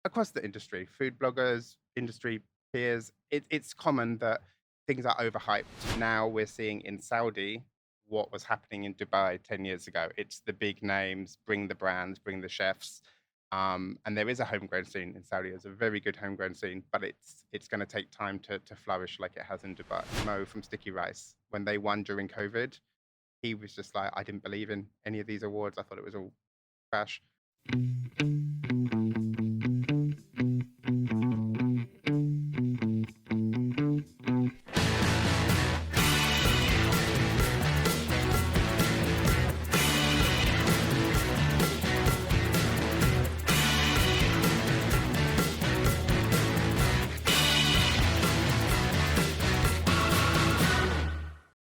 across the industry, food bloggers, industry peers, it's common that things are overhyped. Now we're seeing in Saudi what was happening in Dubai 10 years ago. It's the big names, bring the brands, bring the chefs. And there is a homegrown scene in Saudi. There's a very good homegrown scene, but it's going to take time to flourish like it has in Dubai. Mo from Sticky Rice, when they won during COVID, he was just like, I didn't believe in any of these awards. I thought it was all trash.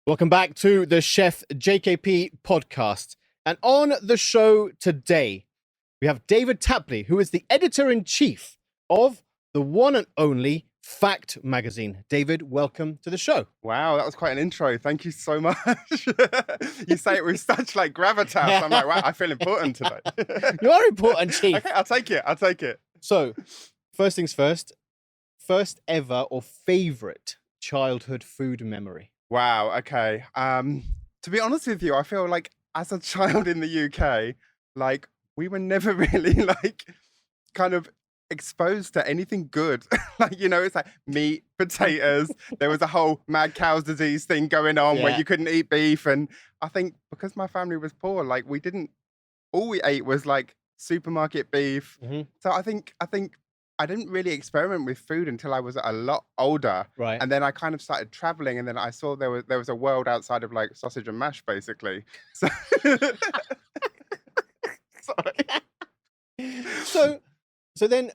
Welcome back to the Chef JKP Podcast. And on the show today, we have David Tapley, who is the editor-in-chief of the one and only Fact magazine. David, welcome to the show. Wow, that was quite an intro. Thank you so much. You say it with such like gravitas. I'm like, wow, I feel important today. You are important, Chief. Okay, I'll take it. So, first things first ever or favorite childhood food memory? Wow, okay. To be honest with you, I feel like as a child in the UK, like we were never really like kind of exposed to anything good. Like, you know, it's like meat, potatoes. There was a whole mad cow's disease thing going on where you couldn't eat beef. And I think because my family was poor, like all we ate was like supermarket beef. Mm-hmm. So I think I didn't really experiment with food until I was a lot older. Right. And then I kind of started traveling, and then I saw there was a world outside of like sausage and mash, basically. So, sorry. So then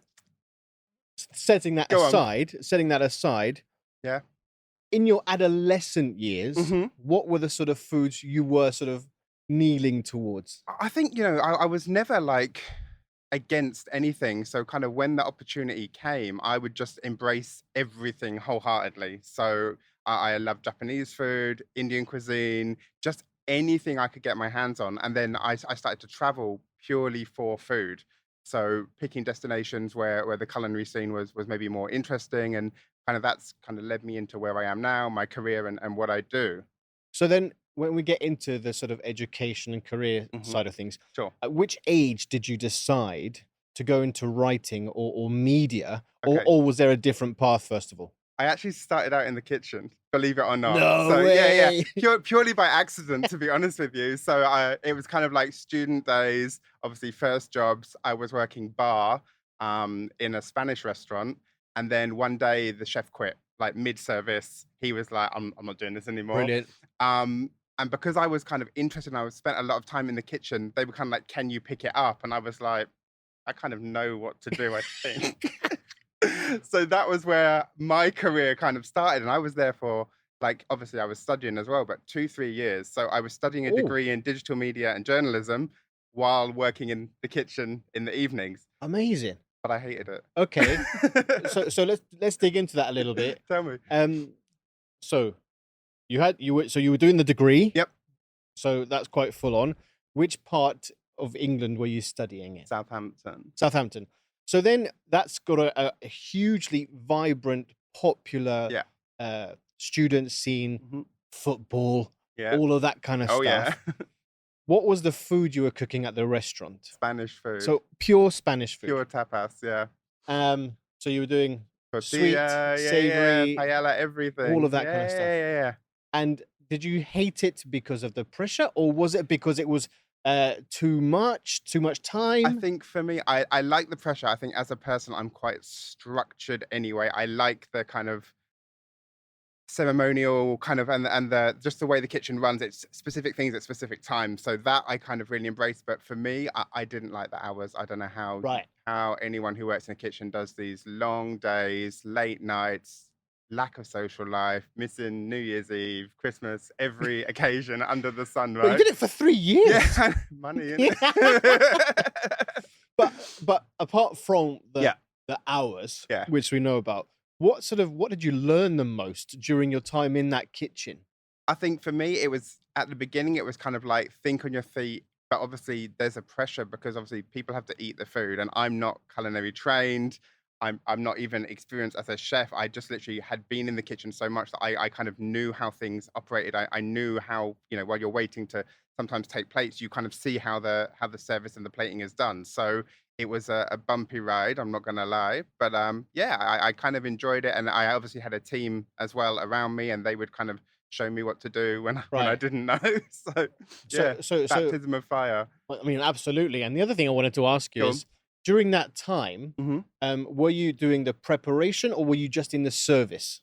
setting that aside, yeah. In your adolescent years, what were the sort of foods you were sort of kneeling towards? I think, you know, I was never like against anything. So kind of when the opportunity came, I would just embrace everything wholeheartedly. So I love Japanese food, Indian cuisine, just anything I could get my hands on. And then I started to travel purely for food. So picking destinations where the culinary scene was maybe more interesting, and kind of that's kind of led me into where I am now, my career and what I do. So then when we get into the sort of education and career side of things, Sure. At which age did you decide to go into writing or media, Okay. or was there a different path, first of all? I actually started out in the kitchen, believe it or not. No so way. Purely by accident, to be honest with you. So it was kind of like student days, obviously first jobs. I was working bar in a Spanish restaurant, and then one day the chef quit, like mid-service. He was like, I'm not doing this anymore. Brilliant. And because I was kind of interested and I spent a lot of time in the kitchen, they were kind of like, can you pick it up? And I was like, I kind of know what to do, I think. So that was where my career kind of started. And I was there for, like, obviously I was studying as well, but 2-3 years. So I was studying a degree in digital media and journalism while working in the kitchen in the evenings. Amazing. But I hated it. Okay. so let's dig into that a little bit. Tell me. So you were doing the degree. Yep. So that's quite full on. Which part of England were you studying in? Southampton. So then that's got a hugely vibrant, popular student scene, football, all of that kind of stuff. Yeah. What was the food you were cooking at the restaurant? Spanish food. So pure Spanish food. Pure tapas, yeah. So you were doing tortilla, sweet, savory, paella, everything. all of that kind of stuff. Yeah. And did you hate it because of the pressure, or was it because it was too much time? I think for me, I like the pressure. I think as a person, I'm quite structured anyway. I like the kind of ceremonial kind of and the just the way the kitchen runs. It's specific things at specific times. So that I kind of really embrace. But for me, I didn't like the hours. I don't know how anyone who works in a kitchen does these long days, late nights, lack of social life, missing New Year's Eve, Christmas, every occasion under the sun, right? But you did it for 3 years. Yeah, money, innit? But apart from the hours, which we know about, what did you learn the most during your time in that kitchen? I think for me, it was at the beginning, it was kind of like think on your feet, but obviously there's a pressure because obviously people have to eat the food, and I'm not culinary trained. I'm not even experienced as a chef. I just literally had been in the kitchen so much that I kind of knew how things operated. I knew how, while you're waiting to sometimes take plates, you kind of see how the service and the plating is done. So it was a bumpy ride, I'm not gonna lie. But yeah, I kind of enjoyed it, and I obviously had a team as well around me, and they would kind of show me what to do when I Right. didn't know. So yeah, So baptism of fire. I mean, absolutely. And the other thing I wanted to ask you Go on. is, during that time, Mhm. were you doing the preparation or were you just in the service,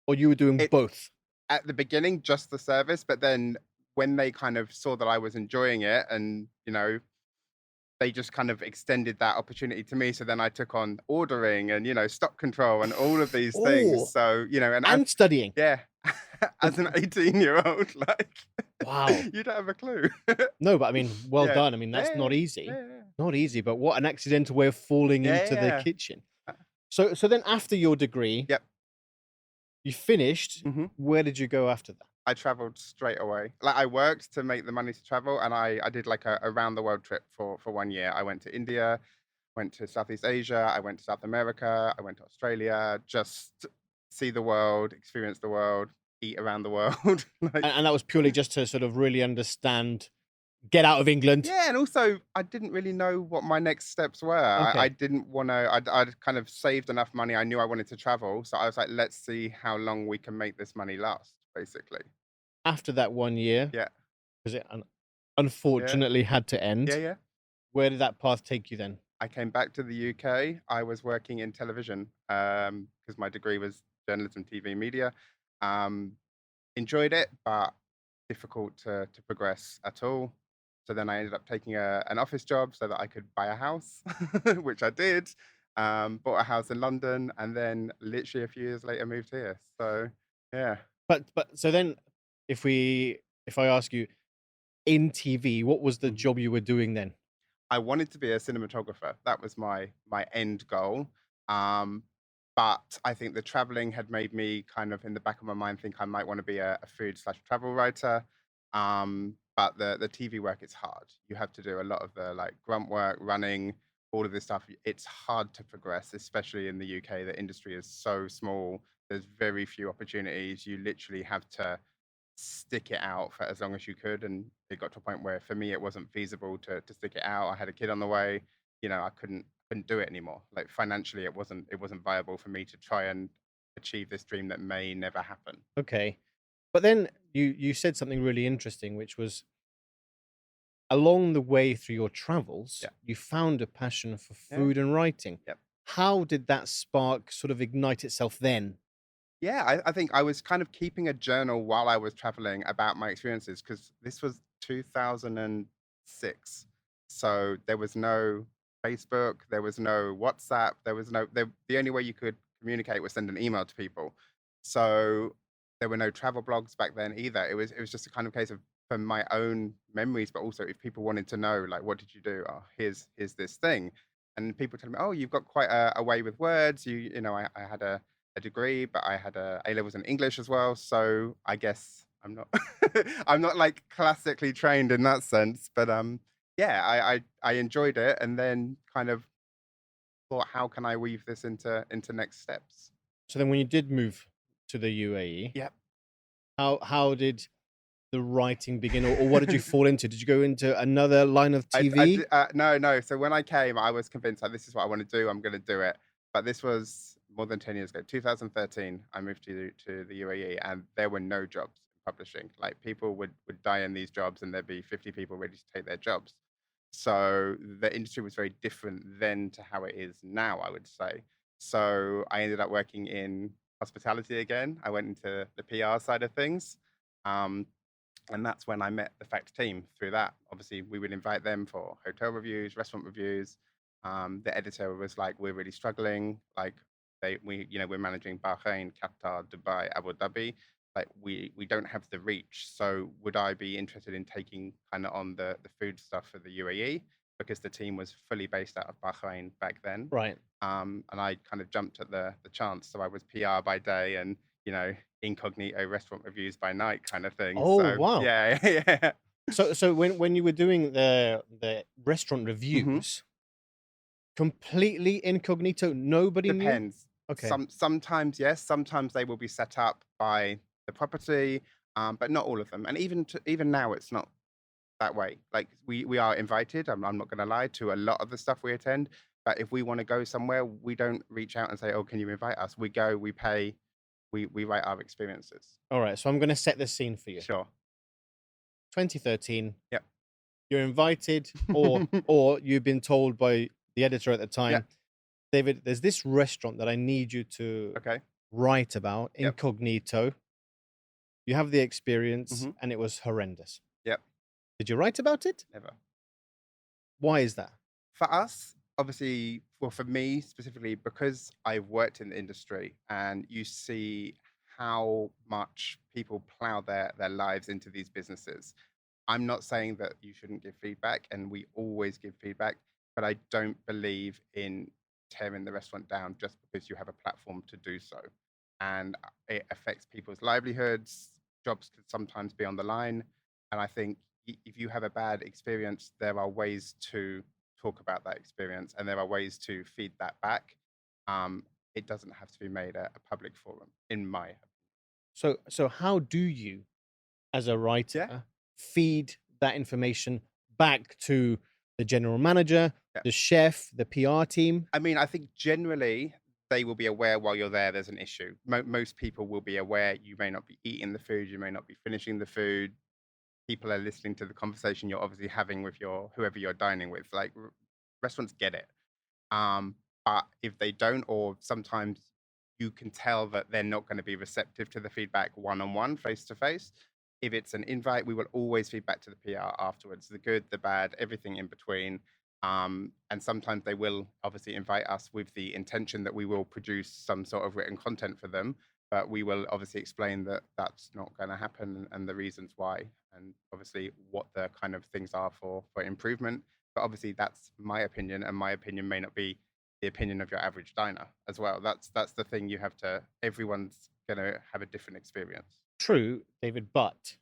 or you were doing It both? At the beginning, just the service, but then when they kind of saw that I was enjoying it and, they just kind of extended that opportunity to me. So then I took on ordering and, stock control and all of these things. Oh, So, and as and studying. yeah, as an 18-year-old, like Wow. you don't have a clue. No, but I mean, well Yeah. done. I mean, that's Yeah, not yeah, easy. yeah, Not easy, but what an accidental way of falling yeah, into the yeah. kitchen. Uh, So then after your degree, Yep. you finished. Mhm. Where did you go after that? I traveled straight away. Like I worked to make the money to travel, and I did like a around the world trip for 1 year. I went to India, went to Southeast Asia, I went to South America, I went to Australia, just see the world, experience the world, eat around the world. Like, And that was purely just to sort of really understand, get out of England. yeah, and also I didn't really know what my next steps were. I Okay. didn't want to. I'd kind of saved enough money. I knew I wanted to travel, so I was like, let's see how long we can make this money last. Basically, After that 1 year, yeah, because it yeah, unfortunately had to yeah, end, yeah. where did that path take you then? I came back to the UK. I was working in television because my degree was journalism, TV, media. Um, Enjoyed it, but difficult to progress at all. So then I ended up taking an office job so that I could buy a house, which I did. Bought a house in London, and then literally a few years later moved here. So yeah. But so then, if I ask you, in TV, what was the Mhm. job you were doing then? I wanted to be a cinematographer. That was my end goal. Um, but I think the traveling had made me kind of in the back of my mind think I might want to be a food/travel writer. But the TV work is hard. You have to do a lot of the like grunt work, running, all of this stuff. It's hard to progress, especially in the UK. The industry is so small. There's very few opportunities. You literally have to stick it out for as long as you could, and it got to a point where for me it wasn't feasible to stick it out. I had a kid on the way. I couldn't do it anymore. Like financially it wasn't viable for me to try and achieve this dream that may never happen. Okay, but then you said something really interesting, which was, along the way through your travels, Yeah. you found a passion for Yeah. food and writing. Yep. How did that spark sort of ignite itself then? Yeah, I think I was kind of keeping a journal while I was traveling about my experiences because this was 2006. So there was no Facebook, there was no WhatsApp, the only way you could communicate was send an email to people. So there were no travel blogs back then either. It was just a kind of case of from my own memories, but also if people wanted to know, like, what did you do? Oh, here's this thing. And people tell me, oh, you've got quite a way with words. I had a degree, but I had A levels in English as well. So I guess I'm not I'm not like classically trained in that sense. But yeah, I enjoyed it and then kind of thought, how can I weave this into next steps? So then, when you did move to the UAE, Yep. how did the writing begin, or what did you fall into? Did you go into another line of I TV? did, no, no. So when I came, I was convinced like this is what I want to do. I'm going to do it. But this was more than 10 years ago. 2013, I moved to the UAE, and there were no jobs in publishing. Like people would die in these jobs, and there'd be 50 people ready to take their jobs. So the industry was very different then to how it is now, I would say. So I ended up working in hospitality again. I went into the PR side of things. Um, and that's when I met the Fact team through that. Obviously, we would invite them for hotel reviews, restaurant reviews. The editor was like, "We're really struggling. Like, we're managing Bahrain, Qatar, Dubai, Abu Dhabi. Like, we don't have the reach. So, would I be interested in taking kind of on the food stuff for the UAE because the team was fully based out of Bahrain back then? Right. And I kind of jumped at the chance. So I was PR by day and incognito restaurant reviews by night kind of thing. Oh, So wow. yeah, yeah. So when you were doing the restaurant Mhm. reviews, completely incognito, nobody knew? Depends. Okay. Sometimes yes, sometimes they will be set up by the property, but not all of them. And even now, it's not that way. Like we are invited. I'm not going to lie to a lot of the stuff we attend. But if we want to go somewhere, we don't reach out and say, "Oh, can you invite us?" We go, we pay, we write our experiences. All right, so I'm gonna set the scene for you. Sure. 2013, Yep. you're invited, or you've been told by the editor at the Yeah. time, David, there's this restaurant that I need you to Okay. write about Yep. incognito. You have the experience, hmm and it was horrendous. Yep. Did you write about it? Never. Why is that? For us, obviously, well, for me specifically, because I've worked in the industry and you see how much people plow their lives into these businesses. I'm not saying that you shouldn't give feedback, and we always give feedback, but I don't believe in tearing the restaurant down just because you have a platform to do so. And it affects people's livelihoods, jobs could sometimes be on the line. And I think if you have a bad experience, there are ways to talk about that experience and there are ways to feed that back. Um, it doesn't have to be made a public forum, in my opinion. So how do you, as a Yeah. writer, feed that information back to the general manager, Yeah. the chef, the PR team? I mean, I think generally they will be aware while you're there there's an issue. Most people will be aware you may not be eating the food, you may not be finishing the food. People are listening to the conversation you're obviously having with your whoever you're dining with. Like restaurants get it. Um, but if they don't, or sometimes you can tell that they're not going to be receptive to the feedback one on one, face to face. If it's an invite, we will always feed back to the PR afterwards, the good, the bad, everything in between. And sometimes they will obviously invite us with the intention that we will produce some sort of written content for them, but we will obviously explain that that's not going to happen and the reasons why, and obviously what the kind of things are for improvement. But obviously, that's my opinion, and my opinion may not be the opinion of your average diner as well. That's the thing you have to. Everyone's gonna have a different experience. True, David, but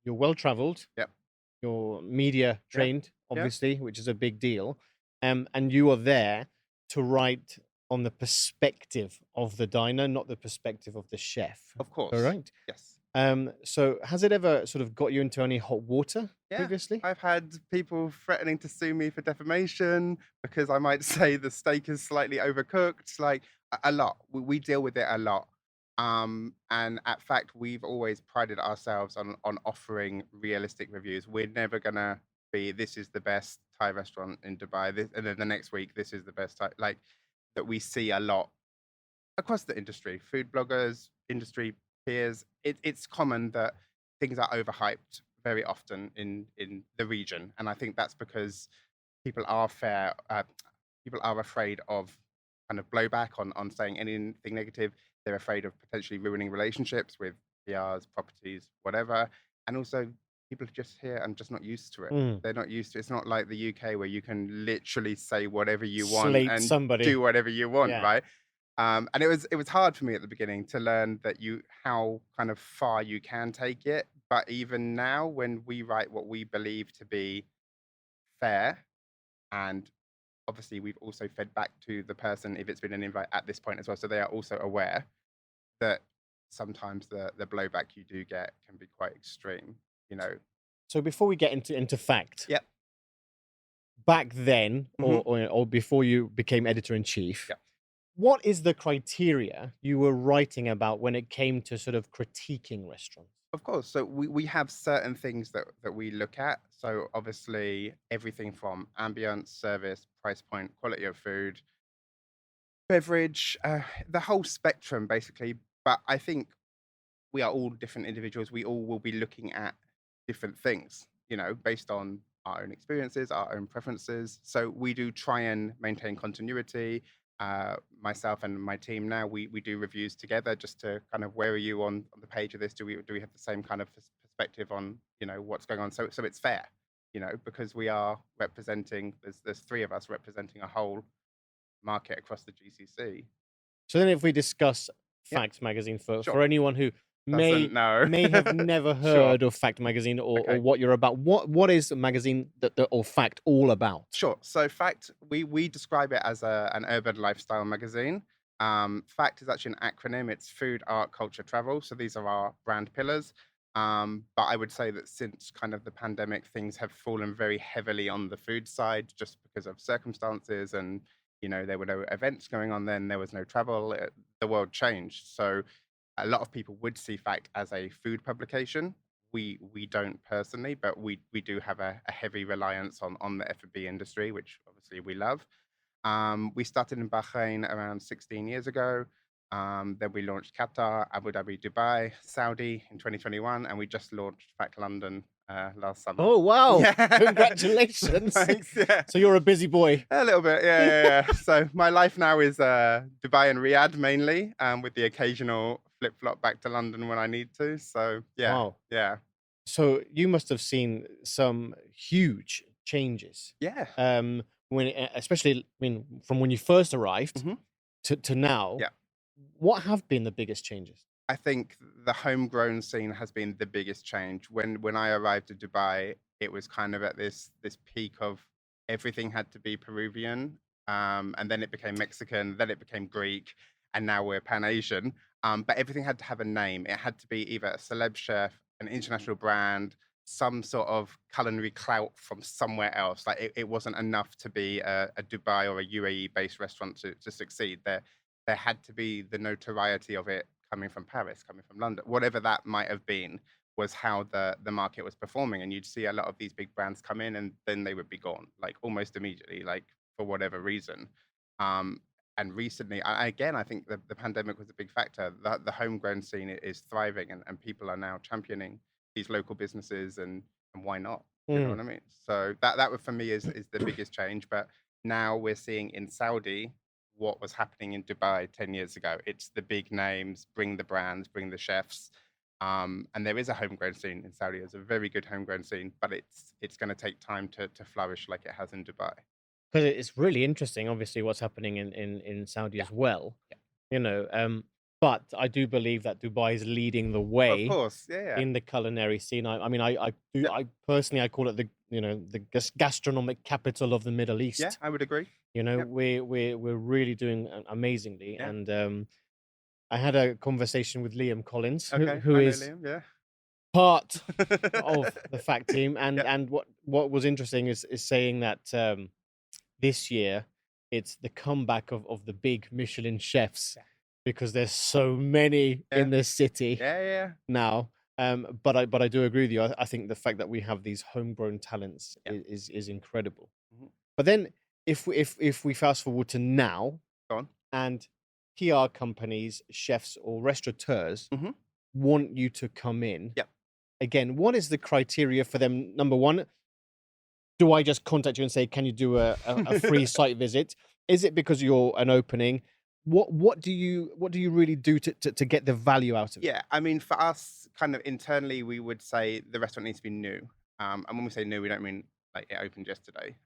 you're well traveled, Yep. you're media Yeah. trained, Yeah. obviously, which is a big deal. And you are there to write on the perspective of the diner, not the perspective of the chef. Of All course. right. Yes. So has it ever sort of got you into any hot water Yeah. previously? I've had people threatening to sue me for defamation because I might say the steak is slightly overcooked. Like a lot. We deal with it a lot. And at fact, we've always prided ourselves on offering realistic reviews. We're never gonna be this is the best Thai restaurant in Dubai. This, and then the next week, this is the best Thai. Like that we see a lot across the industry, food bloggers, industry peers. It's common that things are overhyped very often in the region, and I think that's because people are fair. People are afraid of kind of blowback on saying anything negative. They're afraid of potentially ruining relationships with PRs, properties, whatever, and also people just here and just not used to it. Mm. They're not used to. It's not like the UK where you can literally say whatever you want Slate and somebody. do whatever you want, Yeah. right? And it was hard for me at the beginning to learn that how kind of far you can take it. But even now, when we write what we believe to be fair, and obviously we've also fed back to the person if it's been an invite at this point as well, so they are also aware that sometimes the blowback you do get can be quite extreme. You know. So before we get into fact, Yep. back then hmm or before you became editor in chief, Yep. what is the criteria you were writing about when it came to sort of critiquing restaurants? Of course. So we have certain things that we look at. So obviously everything from ambience, service, price point, quality of food, beverage, the whole spectrum basically. But I think we are all different individuals. We all will be looking at different things, based on our own experiences, our own preferences. So we do try and maintain continuity. Myself and my team now, we do reviews together just to kind of where are you on the page of this? Do we have the same kind of perspective on what's going on? So it's fair, because we are representing. There's three of us representing a whole market across the GCC. So then if we discuss Yeah, Facts magazine for sure. anyone who doesn't know. may have never Sure. heard of Fact Magazine or Okay. what you're about. What is the magazine or Fact all about? Sure. So Fact, we describe it as an urban lifestyle magazine. Fact is actually an acronym. It's food, art, culture, travel. So these are our brand pillars. But I would say that since kind of the pandemic, things have fallen very heavily on the food side just because of circumstances and, there were no events going on then, there was no travel, the world changed. So a lot of people would see Fact as a food publication. We don't personally, but we do have a heavy reliance on the F&B industry, which obviously we love. We started in Bahrain around 16 years ago. Then we launched Qatar, Abu Dhabi, Dubai, Saudi in 2021, and we just launched Fact London last summer. Oh wow! Yeah. Congratulations! Thanks, yeah. So you're a busy boy. A little bit, yeah. So my life now is Dubai and Riyadh mainly, with the occasional flip-flop back to London when I need to. So yeah, Wow. yeah, So you must have seen some huge changes. yeah. When especially from when you first arrived Mhm. to now. Yeah. What have been the biggest changes? I think the homegrown scene has been the biggest change. When I arrived to Dubai, it was kind of at this peak of everything had to be Peruvian, and then it became Mexican, then it became Greek, and now we're Pan Asian. But everything had to have a name. It had to be either a celeb chef, an international brand, some sort of culinary clout from somewhere else. Like it wasn't enough to be a Dubai or a UAE based restaurant to succeed. There had to be the notoriety of it coming from Paris, coming from London, whatever that might have been, was how the market was performing. And you'd see a lot of these big brands come in and then they would be gone, like almost immediately, like for whatever reason. And recently, again, I think the pandemic was a big factor. The homegrown scene is thriving, and people are now championing these local businesses, and why not? You know what I mean? So that for me is the biggest change. But now we're seeing in Saudi what was happening in Dubai 10 years ago. It's the big names, bring the brands, bring the chefs. And there is a homegrown scene in Saudi. There's a very good homegrown scene, but it's going to take time to flourish like it has in Dubai. Because it's really interesting, obviously, what's happening in Saudi as well. Yeah. But I do believe that Dubai is leading the way. Of course, yeah. In the culinary scene. I mean, I do. Yeah. I personally, I call it the gastronomic capital of the Middle East. Yeah, I would agree. Yep. We're really doing amazingly. Yeah. And I had a conversation with Liam Collins, Okay, who I know is Liam, yeah. part of the Fact team, and Yep. and what was interesting is saying that this year it's the comeback of the big Michelin chefs. Yeah. Because there's so many in the city Yeah. now. But I do agree with you. I think the fact that we have these homegrown talents Yeah. is incredible. Mhm. But then if we fast forward to now, Go on. and PR companies, chefs or restaurateurs Mhm. want you to come in. Yep. Again, what is the criteria for them? Number one, do I just contact you and say, can you do a free site visit? Is it because you're an opening? What do you really do to get the value out of it? Yeah, I mean, for us, kind of internally, we would say the restaurant needs to be new. And when we say new, we don't mean like it opened yesterday.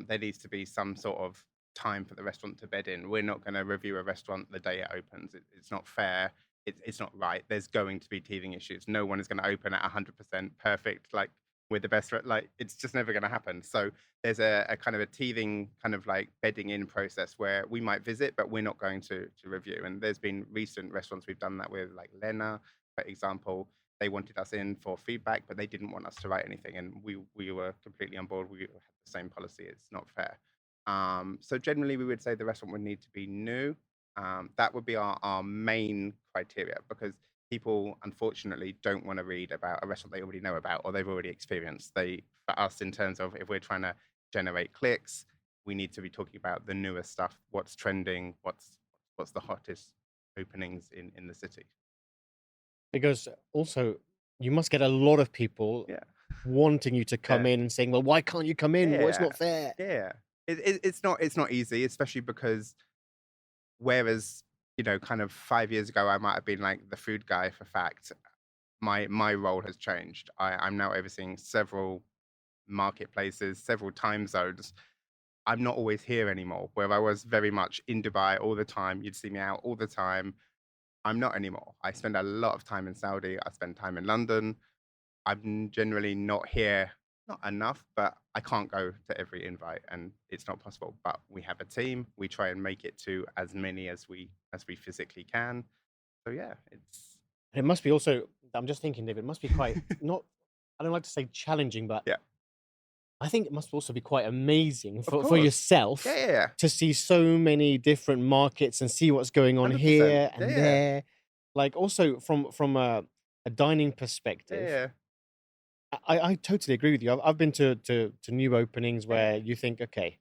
There needs to be some sort of time for the restaurant to bed in. We're not going to review a restaurant the day it opens. It's not fair. It's not right. There's going to be teething issues. No one is going to open at 100% perfect, like with the best. Like it's just never going to happen. So there's a kind of a teething kind of like bedding in process where we might visit, but we're not going to review. And there's been recent restaurants we've done that with, like Lena, for example. They wanted us in for feedback, but they didn't want us to write anything, and we were completely on board. We had the same policy. It's not fair. So generally, we would say the restaurant would need to be new. That would be our main criteria, because people unfortunately don't want to read about a restaurant they already know about or they've already experienced. For us, in terms of if we're trying to generate clicks, we need to be talking about the newer stuff, what's trending, what's the hottest openings in the city. Because also you must get a lot of people wanting you to come in and saying, well, why can't you come in? Well, it's not fair. Yeah. It's not easy, especially because whereas, kind of 5 years ago, I might have been like the food guy for Fact. My role has changed. I'm now overseeing several marketplaces, several time zones. I'm not always here anymore, where I was very much in Dubai all the time. You'd see me out all the time. I'm not anymore. I spend a lot of time in Saudi. I spend time in London. I'm generally not here, not enough, but I can't go to every invite, and it's not possible. But we have a team. We try and make it to as many as we physically can. So yeah, it's And it must be also, I'm just thinking, David, it must be quite, not, I don't like to say challenging, but yeah, I think it must also be quite amazing for course. yourself yeah. to see so many different markets and see what's going on 100%. here and Yeah. there. Like also from a dining Yeah, perspective, yeah. I totally agree with you. I've been to new openings where Yeah. you think, okay,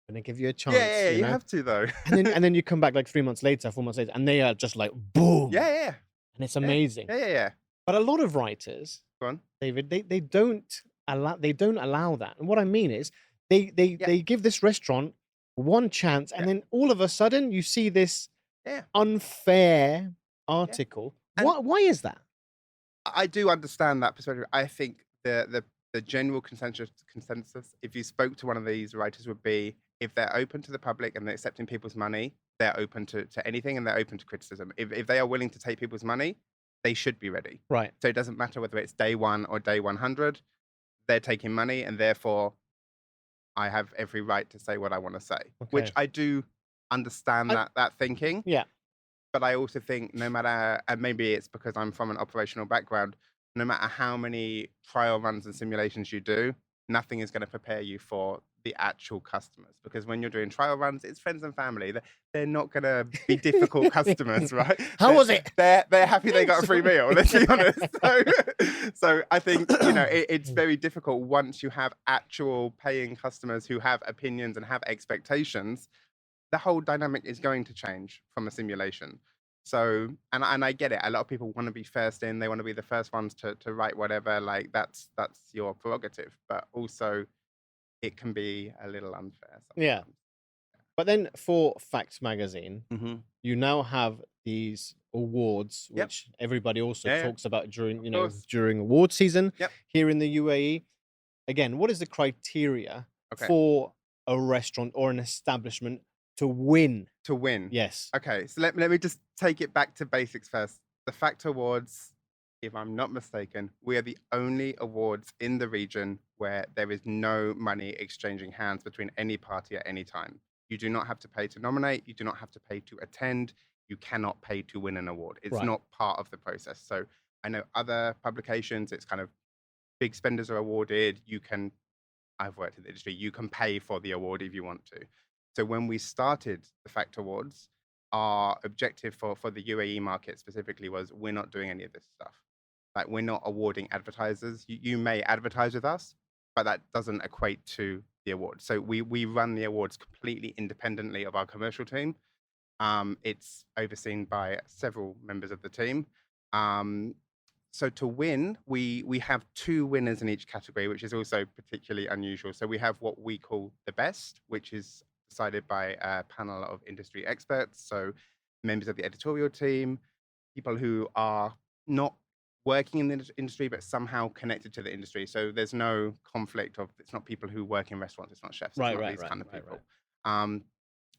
I'm gonna give you a chance. Yeah, you you know? have to though. and then you come back like 3 months later, 4 months later, and they are just like boom. yeah. And it's amazing. Yeah. But a lot of writers, Go on. David, they don't allow that. And what I mean is they give this restaurant one chance, and then all of a sudden you see this unfair article. Why is that? I do understand that perspective. I think the general consensus, if you spoke to one of these writers, would be if they're open to the public and they're accepting people's money, they're open to anything and they're open to criticism. If they are willing to take people's money, they should be ready. Right. So it doesn't matter whether it's day 1 or day 100, they're taking money, and therefore I have every right to say what I want to say, which I do understand that thinking. Yeah. But I also think no matter, and maybe it's because I'm from an operational background, no matter how many trial runs and simulations you do, nothing is going to prepare you for the actual customers. Because when you're doing trial runs, it's friends and family. They're not going to be difficult customers, right? How was it? They're happy they got a free meal, let's be honest. So I think, it's very difficult once you have actual paying customers who have opinions and have expectations. The whole dynamic is going to change from a simulation. So, and I get it. A lot of people want to be first in. They want to be the first ones to write whatever. Like that's your prerogative. But also, it can be a little unfair sometimes. Yeah. But then for Facts Magazine, Mm-hmm. you now have these awards, which everybody also talks about during during award season here in the UAE. Again, what is the criteria for a restaurant or an establishment to win? To win. Yes. Okay, so let me just take it back to basics first. The Fact Awards, if I'm not mistaken, we are the only awards in the region where there is no money exchanging hands between any party at any time. You do not have to pay to nominate. You do not have to pay to attend. You cannot pay to win an award. It's not part of the process. So I know other publications, it's kind of big spenders are awarded. I've worked in the industry, you can pay for the award if you want to. So when we started the Fact Awards, our objective for the UAE market specifically was we're not doing any of this stuff. Like we're not awarding advertisers. You may advertise with us, but that doesn't equate to the award. So we run the awards completely independently of our commercial team. It's overseen by several members of the team. So to win, we have 2 winners in each category, which is also particularly unusual. So we have what we call the best, which is decided by a panel of industry experts. So members of the editorial team, people who are not working in the industry, but somehow connected to the industry. So there's no conflict it's not people who work in restaurants, it's not chefs, it's not these kind of people. And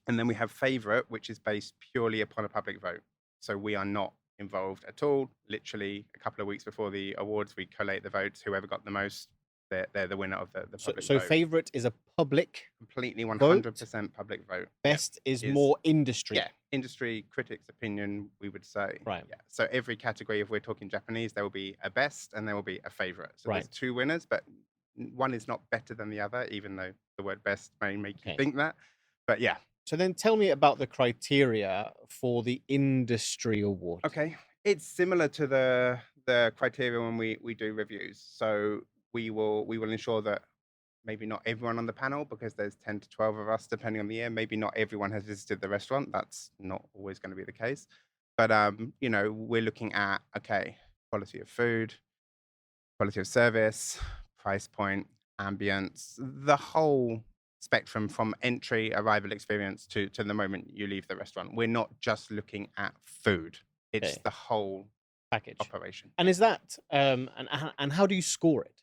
then we have favorite, which is based purely upon a public vote. So we are not involved at all. Literally a couple of weeks before the awards, we collate the votes. Whoever got the most, they're the winner of the public so vote. favorite is a public, completely 100% public vote. Best is more industry. Yeah, industry, critics' opinion, we would say. Right. Yeah. So every category, if we're talking Japanese, there will be a best and there will be a favorite. So there's 2 winners, but one is not better than the other, even though the word best may make you think that. But yeah. So then tell me about the criteria for the industry award. Okay. It's similar to the criteria when we do reviews. So we will ensure that maybe not everyone on the panel, because there's 10 to 12 of us, depending on the year. Maybe not everyone has visited the restaurant. That's not always going to be the case. But, we're looking at, quality of food, quality of service, price point, ambience, the whole spectrum from entry, arrival experience to the moment you leave the restaurant. We're not just looking at food. It's the whole package operation. And is that, and how do you score it?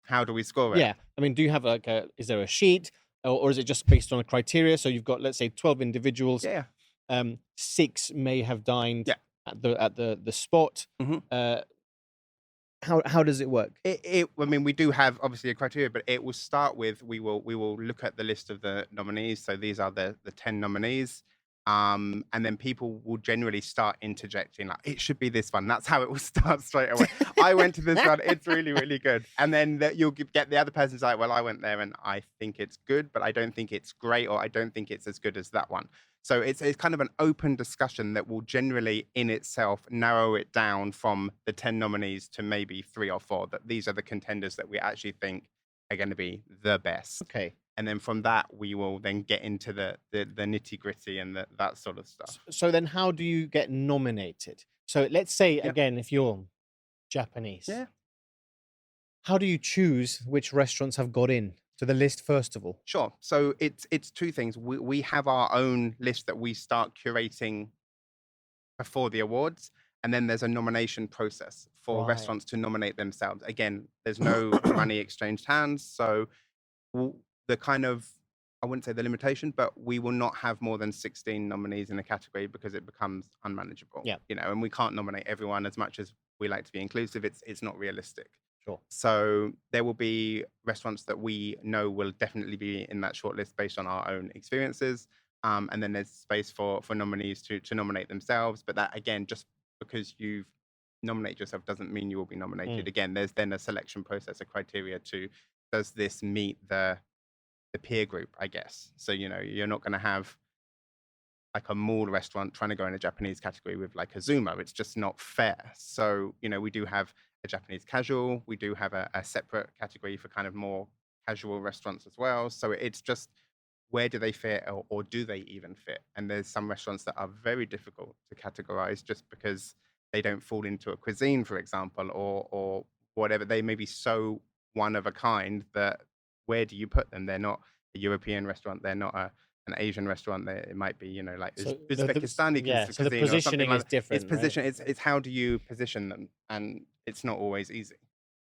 How do we score it? Yeah. I mean, do you have is there a sheet or is it just based on a criteria? So you've got, let's say, 12 individuals. Yeah. 6 may have dined Yeah. at the spot. Mhm. How does it work? I mean, we do have obviously a criteria, but it will start with we will look at the list of the nominees. So these are the 10 nominees. And then people will generally start interjecting like it should be this one. That's how it will start straight away. I went to this one, it's really, really good. And then you'll get the other person's like, well, I went there and I think it's good, but I don't think it's great, or I don't think it's as good as that one. So it's kind of an open discussion that will generally in itself narrow it down from the 10 nominees to maybe 3 or 4, that these are the contenders that we actually think are going to be the best. Okay. And then from that, we will then get into the nitty gritty and that sort of stuff. So then how do you get nominated? So let's say, Yep. again, if you're Japanese, Yeah. how do you choose which restaurants have got in to the list first of all? Sure. So it's 2 things. We have our own list that we start curating before the awards, and then there's a nomination process for Right. restaurants to nominate themselves. Again, there's no money exchanged hands, so the kind of, I wouldn't say the limitation, but we will not have more than 16 nominees in a category because it becomes unmanageable. Yeah. And we can't nominate everyone. As much as we like to be inclusive, it's not realistic. Sure. So there will be restaurants that we know will definitely be in that shortlist based on our own experiences. And then there's space for nominees to nominate themselves. But that, again, just because you've nominated yourself doesn't mean you will be nominated. Again, there's then a selection process, a criteria to, does this meet the peer group, I guess. So, you're not going to have like a mall restaurant trying to go in a Japanese category with like a Zuma. It's just not fair. So, we do have a Japanese casual. We do have a separate category for kind of more casual restaurants as well. So it's just, where do they fit, or do they even fit? And there's some restaurants that are very difficult to categorize just because they don't fall into a cuisine, for example, or whatever. They may be so one of a kind that where do you put them? They're not a European restaurant. They're not an Asian restaurant. It might be, like So Uzbekistani yeah, cuisine so the or something positioning like is that. different. It's position. It's how do you position them, and it's not always easy.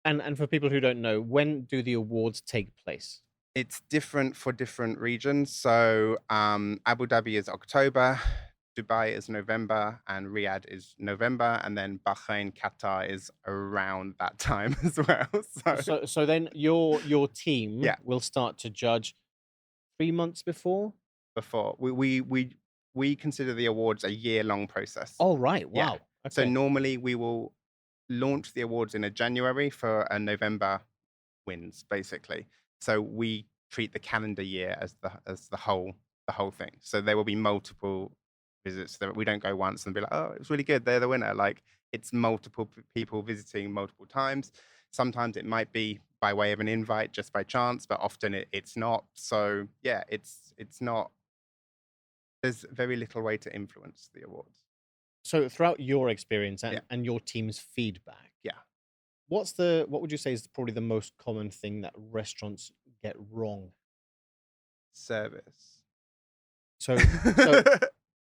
And for people who don't know, when do the awards take place? It's different for different regions. So Abu Dhabi is October, Dubai is November, and Riyadh is November, and then Bahrain, Qatar is around that time as well. So then your team Yeah. will start to judge 3 months before? Before we consider the awards a year-long process. Oh, right. Yeah. Wow. So Okay. normally we will launch the awards in a January for a November wins, basically. So we treat the calendar year as the whole thing. So there will be multiple visits. We don't go once and be like, oh, it was really good, they're the winner. Like, it's multiple people visiting multiple times. Sometimes it might be by way of an invite just by chance, but often it's not. So yeah, it's not. There's very little way to influence the awards. So throughout your experience Yeah. and your team's feedback, Yeah. what would you say is probably the most common thing that restaurants get wrong? Service. So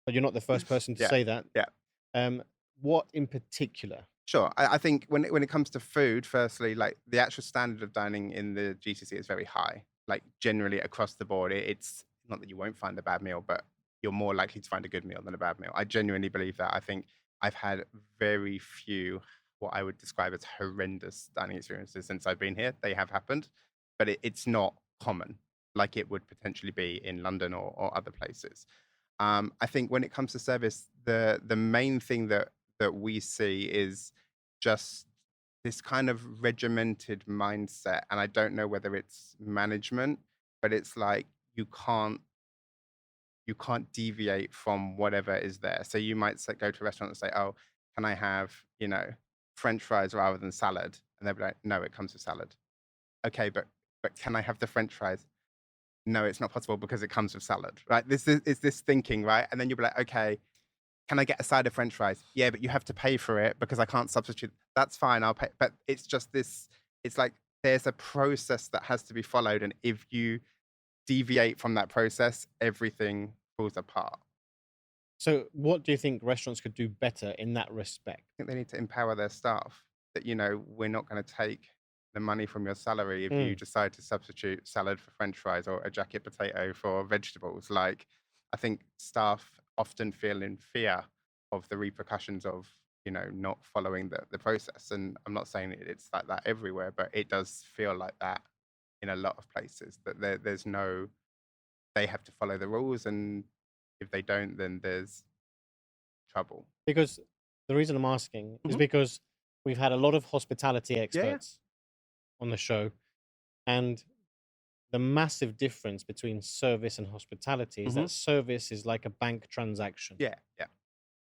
but you're not the first person to Yeah. say that. Yeah. What in particular? Sure. I think when it comes to food, firstly, like the actual standard of dining in the GCC is very high. Like generally across the board, it's not that you won't find a bad meal, but you're more likely to find a good meal than a bad meal. I genuinely believe that. I think I've had very few what I would describe as horrendous dining experiences since I've been here. They have happened, but it's not common like it would potentially be in London or other places. I think when it comes to service, the main thing that we see is just this kind of regimented mindset. And I don't know whether it's management, but it's like you can't deviate from whatever is there. So you might go to a restaurant and say, oh, can I have, French fries rather than salad? And they'll be like, no, it comes with salad. Okay, but can I have the French fries? No, it's not possible because it comes with salad, right? This is this thinking, right? And then you'll be like, okay, can I get a side of French fries? Yeah, but you have to pay for it because I can't substitute. That's fine, I'll pay. But it's just this, it's like there's a process that has to be followed. And if you deviate from that process, everything falls apart. So what do you think restaurants could do better in that respect? I think they need to empower their staff that, we're not going to take the money from your salary if you decide to substitute salad for French fries or a jacket potato for vegetables. Like, I think staff often feel in fear of the repercussions of not following the process. And I'm not saying it's like that everywhere, but it does feel like that in a lot of places, that there's no, they have to follow the rules, and if they don't, then there's trouble. Because the reason I'm asking is Hmm. because we've had a lot of hospitality Yeah, yeah. experts on the show, and the massive difference between service and hospitality is Hmm. that service is like a bank transaction, Yeah, yeah,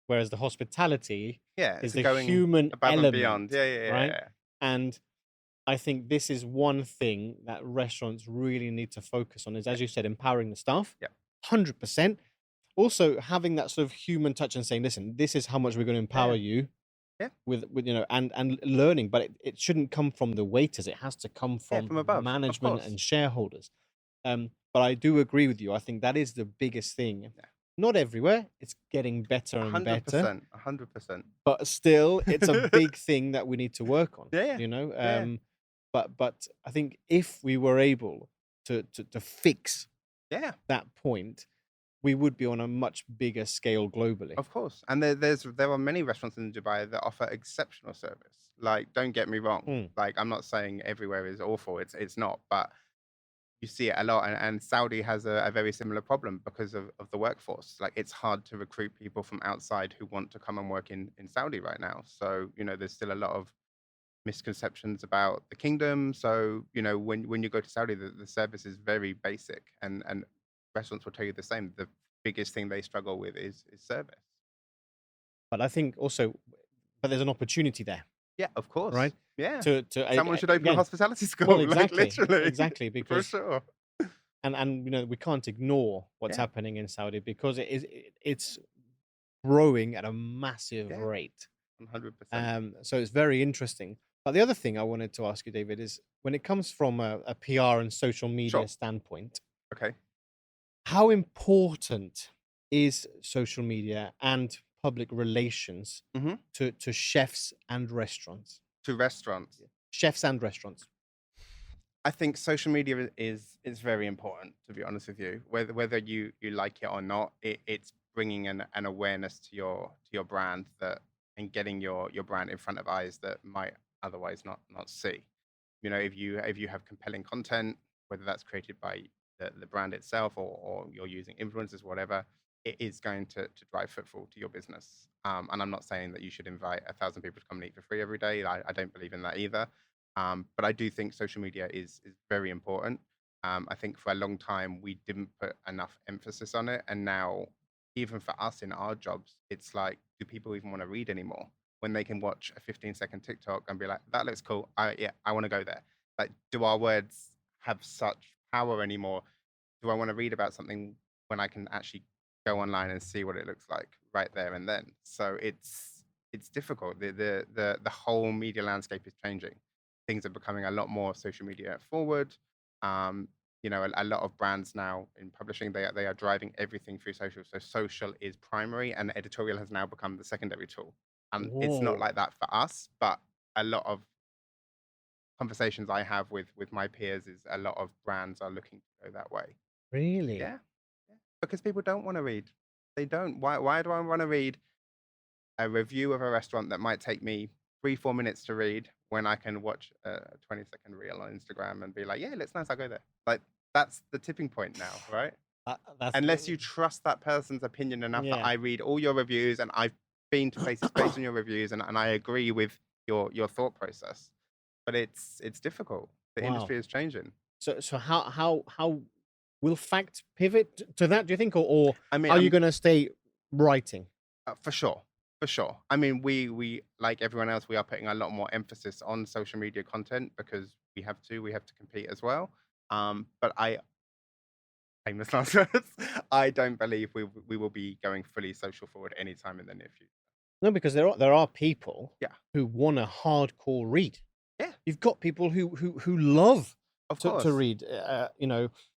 whereas the hospitality yeah. is It's the going human above and beyond. element, Yeah, yeah, right? yeah, And I think this is one thing that restaurants really need to focus on is, as you said, empowering the staff. yeah, 100%. Also having that sort of human touch and saying, listen, this is how much we're going to empower yeah, you yeah, with and learning, but it shouldn't come from the waiters. It has to come yeah. from From above, of management course. and shareholders. But I do agree with you. I think that is the biggest thing. Yeah. Not everywhere. It's getting better and better, 100%, 100%. but still, it's a big thing that we need to work on. Yeah, yeah, But I think if we were able to fix yeah. that point, we would be on a much bigger scale globally. Of course. And there are many restaurants in Dubai that offer exceptional service. Like, don't get me wrong. Like, I'm not saying everywhere is awful. It's not, but you see it a lot. And Saudi has a very similar problem because of the workforce. Like, it's hard to recruit people from outside who want to come and work in Saudi right now. So, there's still a lot of misconceptions about the kingdom. So, when you go to Saudi, the service is very basic, and restaurants will tell you the same. The biggest thing they struggle with is service. But I think also, but there's an opportunity there, Yeah, of course. right? Yeah. To Someone should open a again, hospitality school, well, like exactly, literally, exactly, for because sure. and we can't ignore what's Yeah, happening in Saudi because it's growing at a massive yeah, rate. 100%. So it's very interesting. But the other thing I wanted to ask you, David, is when it comes from a PR and social media Sure. standpoint, Okay. how important is social media and public relations Hmm. to chefs and restaurants? To restaurants. Chefs and restaurants. I think social media is very important, to be honest with you. Whether you like it or not, it's bringing an awareness to your brand, that and getting your brand in front of eyes that might otherwise not see. If you have compelling content, whether that's created by the brand itself, or you're using influencers, whatever, it is going to drive footfall to your business. And I'm not saying that you should invite 1,000 people to come and eat for free every day. I don't believe in that either. But I do think social media is very important. I think for a long time we didn't put enough emphasis on it, and now even for us in our jobs, it's like, do people even want to read anymore when they can watch a 15-second TikTok and be like, that looks cool. I want to go there. Like, do our words have such power anymore? Do I want to read about something when I can actually go online and see what it looks like right there and then? So it's difficult. The whole media landscape is changing. Things are becoming a lot more social media forward. Um, a lot of brands now in publishing, they are driving everything through social. So social is primary, and editorial has now become the secondary tool. And it's not Whoa, like that for us, but a lot of conversations I have with my peers is a lot of brands are looking to go that way. really? Yeah, yeah. Because people don't want to read. They don't. Why do I want to read a review of a restaurant that might take me 3-4 minutes to read when I can watch a 20-second reel on Instagram and be like, yeah, it looks nice, I'll go there. Like, that's the tipping point now, right? That's Unless you trust that person's opinion enough that yeah. I read all your reviews and I've been to places based on your reviews, and I agree with your thought process. But it's difficult. The Wow. industry is changing. So how will fact pivot to that? Do you think, or I mean, are you going to stay writing? For sure. For sure. I mean, we like everyone else, we are putting a lot more emphasis on social media content because we have to compete as well. But famous last words, I don't believe we will be going fully social forward anytime in the near future. No, because there are people Yeah. who want a hardcore read. Yeah. You've got people who love Of to course. read.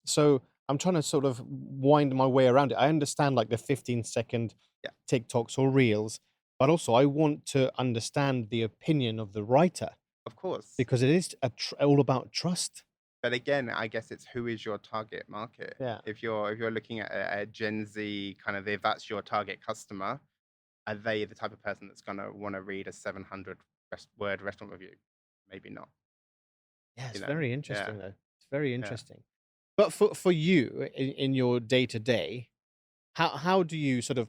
So I'm trying to sort of wind my way around it. I understand like the 15-second Yeah. TikToks or reels, but also I want to understand the opinion of the writer Of course. because it is all about trust. But again, I guess it's who is your target market. Yeah. If you're looking at a Gen Z kind of, if that's your target customer, are they the type of person that's gonna want to read a 700 word restaurant review? Maybe not. Yeah, it's You know? very Yeah, interesting though. It's very yeah. interesting. But for you in your day to day, how do you sort of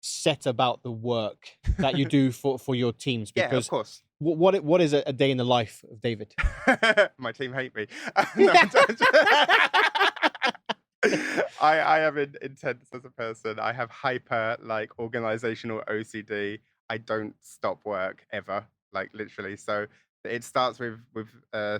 set about the work that you do for your teams? Yeah, of Because course. what is a day in the life of David? My team hate me. No, I'm I am intense as a person. I have hyper like organizational OCD. I don't stop work ever, like literally. So it starts with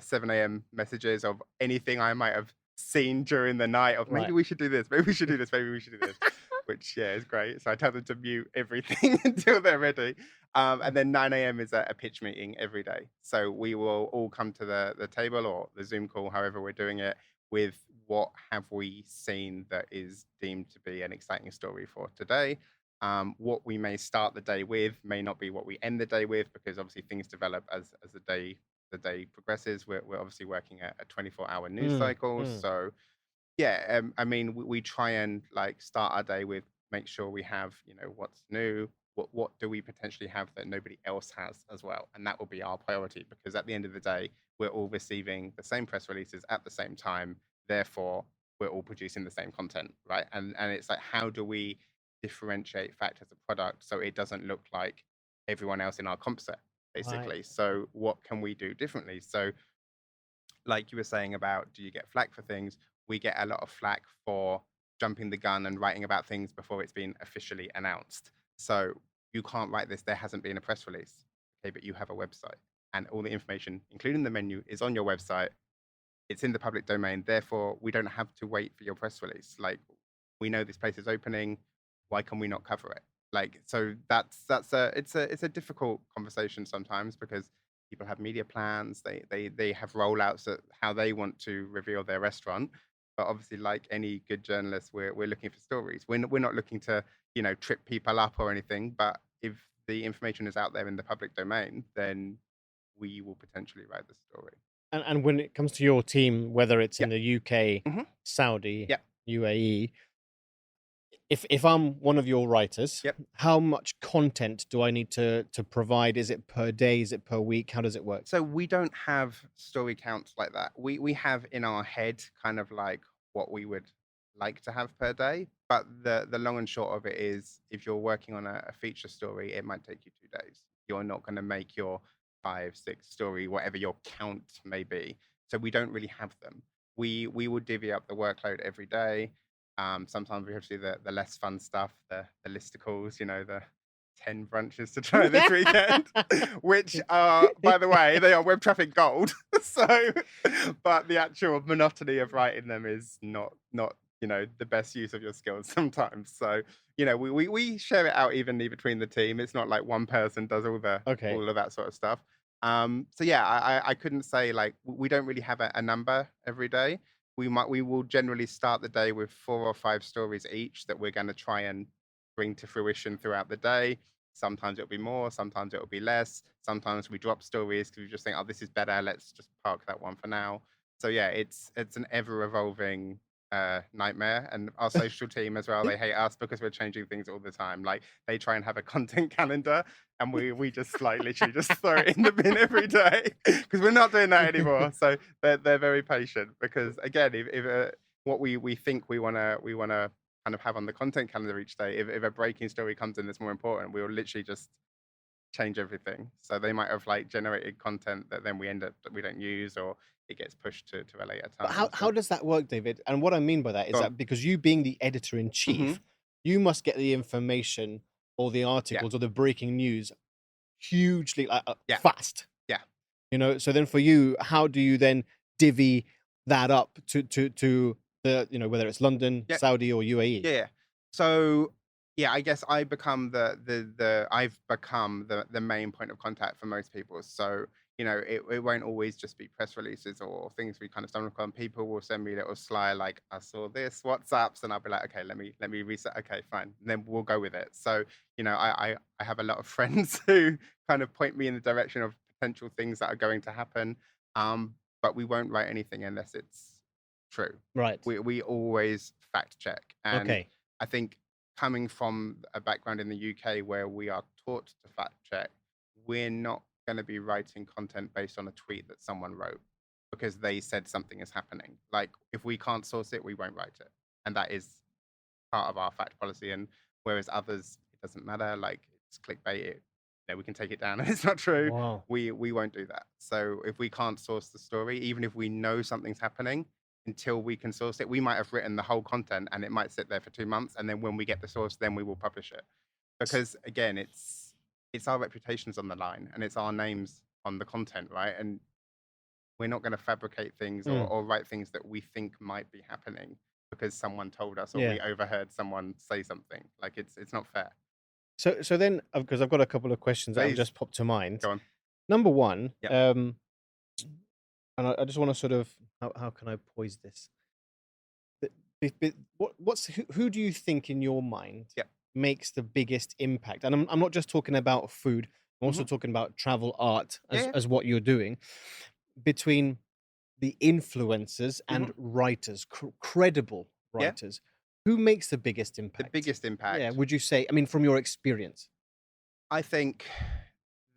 7 a.m. messages of anything I might have seen during the night of maybe Right. we should do this, maybe we should do this, maybe we should do this, which yeah is great. So I tell them to mute everything until they're ready. And then 9 a.m. is a pitch meeting every day. So we will all come to the table or the Zoom call, however we're doing it, with what have we seen that is deemed to be an exciting story for today. What we may start the day with may not be what we end the day with, because obviously things develop as the day progresses. We're obviously working at a 24-hour news Mm, cycle. mm. So yeah, I mean, we try and like start our day with make sure we have, what's new, what do we potentially have that nobody else has as well, and that will be our priority because at the end of the day, we're all receiving the same press releases at the same time. Therefore, we're all producing the same content, right? And it's like, how do we differentiate fact as a product so it doesn't look like everyone else in our comp set, Right. basically? So what can we do differently? So like you were saying about do you get flack for things? We get a lot of flack for jumping the gun and writing about things before it's been officially announced. So you can't write this, there hasn't been a press release. Okay, but you have a website and all the information, including the menu, is on your website. It's in the public domain. Therefore, we don't have to wait for your press release. Like, we know this place is opening. Why can we not cover it? Like, so it's a difficult conversation sometimes because people have media plans. They have rollouts at how they want to reveal their restaurant. But obviously, like any good journalist, we're looking for stories. We're not looking to trip people up or anything. But if the information is out there in the public domain, then we will potentially write the story. And when it comes to your team, whether it's Yeah. in the UK, Hmm. Saudi, Yeah. UAE, if I'm one of your writers, Yep. how much content do I need to provide? Is it per day? Is it per week? How does it work? So we don't have story counts like that. We have in our head kind of like what we would like to have per day. But the long and short of it is if you're working on a feature story, it might take you 2 days. You're not going to make your 5, 6 story, whatever your count may be. So we don't really have them. We will divvy up the workload every day. Sometimes we have to do the less fun stuff, the listicles, the 10 brunches to try this weekend, which are, by the way, they are web traffic gold. So, but the actual monotony of writing them is not the best use of your skills sometimes. So, we share it out evenly between the team. It's not like one person does Okay. all of that sort of stuff. So yeah, I couldn't say like we don't really have a number every day. We will generally start the day with 4 or 5 stories each that we're going to try and bring to fruition throughout the day. Sometimes it'll be more, sometimes it'll be less. Sometimes we drop stories because we just think, oh, this is better. Let's just park that one for now. So yeah, it's an ever evolving nightmare. And our social team as well, they hate us because we're changing things all the time. Like they try and have a content calendar, and we just like literally just throw it in the bin every day because we're not doing that anymore. So they're very patient because again, if what we think we wanna kind of have on the content calendar each day. If a breaking story comes in that's more important, we will literally just change everything. So they might have like generated content that then we end up that we don't use, or it gets pushed to a later But time. how does that work, David? And what I mean by that is Go on. that because you being the editor in Hmm. chief, you must get the information or the Yeah, articles or the breaking news hugely yeah, fast. yeah. So then for you, how do you then divvy that up to the whether it's London, Yeah. Saudi, or UAE? Yeah. So yeah, I guess I become I've become the main point of contact for most people. So it won't always just be press releases or things we kind of stumble upon. People will send me little sly like I saw this WhatsApps, and I'll be like, okay, let me reset. Okay, fine. And then we'll go with it. So I have a lot of friends who kind of point me in the direction of potential things that are going to happen. but we won't write anything unless it's true. Right. We always fact check. And Okay. I think coming from a background in the UK where we are taught to fact check, we're not going to be writing content based on a tweet that someone wrote because they said something is happening. Like if we can't source it, we won't write it. And that is part of our fact policy. And whereas others, it doesn't matter, like it's clickbait, we can take it down and it's not true. Wow. We won't do that. So if we can't source the story, even if we know something's happening, until we can source it, we might have written the whole content and it might sit there for 2 months. And then when we get the source, then we will publish it. Because again, it's our reputations on the line and it's our names on the content, right? And we're not going to fabricate things or write things that we think might be happening because someone told us or Yeah. we overheard someone say something. Like it's not fair. So then, because I've got a couple of questions that have Please. just popped to mind. Go on. Number one, Yep. and I just want to sort of, how can I poise this? Who do you think in your mind Yep. makes the biggest impact? And I'm not just talking about food. I'm also talking about travel art as what you're doing. Between the influencers and writers, credible writers, who makes the biggest impact? The biggest impact. Yeah, would you say? I mean, from your experience. I think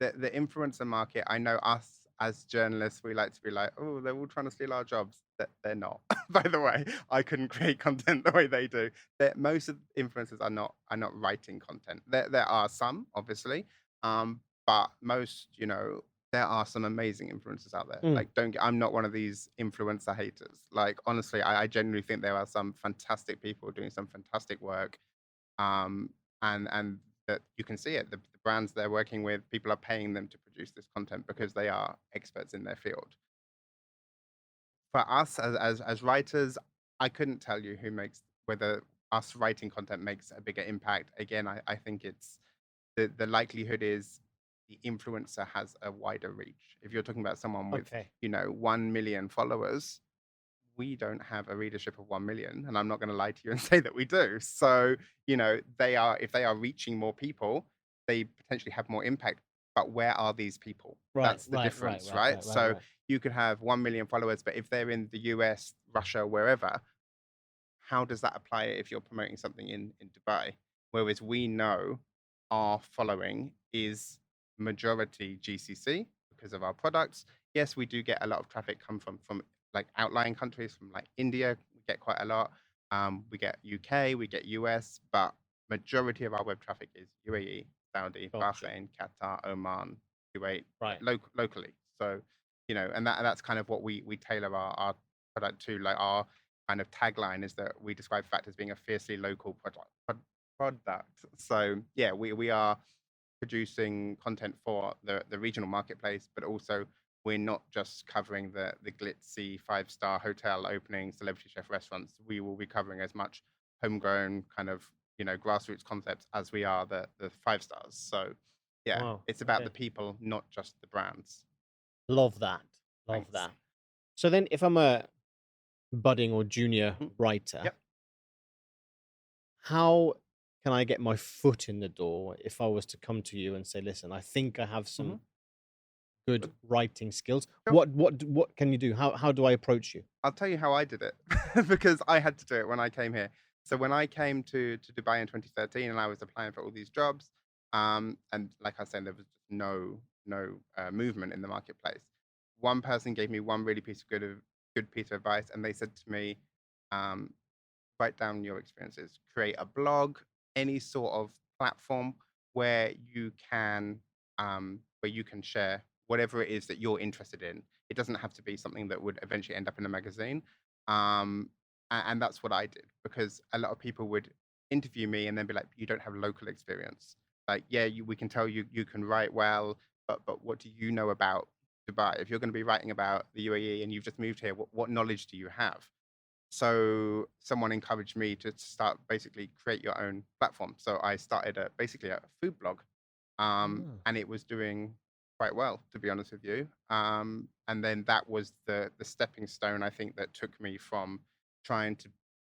that the influencer market, I know us as journalists, we like to be like, oh, they're all trying to steal our jobs. That they're not. By the way, I couldn't create content the way they do. Most of the influencers are not writing content. There are some, obviously, but most, there are some amazing influencers out there. Like, I'm not one of these influencer haters. Like, honestly, I genuinely think there are some fantastic people doing some fantastic work, and that you can see it. The brands they're working with, people are paying them to produce this content because they are experts in their field. For us as writers, I couldn't tell you whether us writing content makes a bigger impact. Again, I think it's the likelihood is the influencer has a wider reach. If you're talking about someone with 1 million followers, we don't have a readership of 1 million, and I'm not going to lie to you and say that we do. So if they are reaching more people, they potentially have more impact. But where are these people? That's the difference, right? So you could have 1 million followers, but if they're in the US, Russia, wherever, how does that apply if you're promoting something in Dubai? Whereas we know our following is majority GCC because of our products. Yes, we do get a lot of traffic come from like outlying countries, from like India, we get quite a lot. We get UK, we get US, but majority of our web traffic is UAE, Saudi, Bahrain, Qatar, Oman, Kuwait, locally. So, and that's kind of what we tailor our product to. Like our kind of tagline is that we describe Fact as being a fiercely local product. So yeah, we are producing content for the regional marketplace, but also we're not just covering the glitzy 5-star hotel opening celebrity chef restaurants. We will be covering as much homegrown kind of grassroots concepts as we are the 5 stars. So yeah, it's about the people, not just the brands. Love that. Love that. So then, if I'm a budding or junior writer, how can I get my foot in the door if I was to come to you and say, listen, I think I have some good writing skills? What can you do? How do I approach you? I'll tell you how I did it because I had to do it when I came here. So when I came to Dubai in 2013 and I was applying for all these jobs, and like I said, there was just no movement in the marketplace. One person gave me one really good piece of advice, and they said to me, write down your experiences, create a blog, any sort of platform where you can share whatever it is that you're interested in. It doesn't have to be something that would eventually end up in a magazine. And that's what I did, because a lot of people would interview me and then be like, you don't have local experience. Like, yeah, we can tell you can write well, but what do you know about Dubai? If you're going to be writing about the UAE and you've just moved here, what knowledge do you have? So someone encouraged me to start basically create your own platform. So I started basically a food blog, and it was doing quite well, to be honest with you. And then that was the stepping stone, I think, that took me from trying to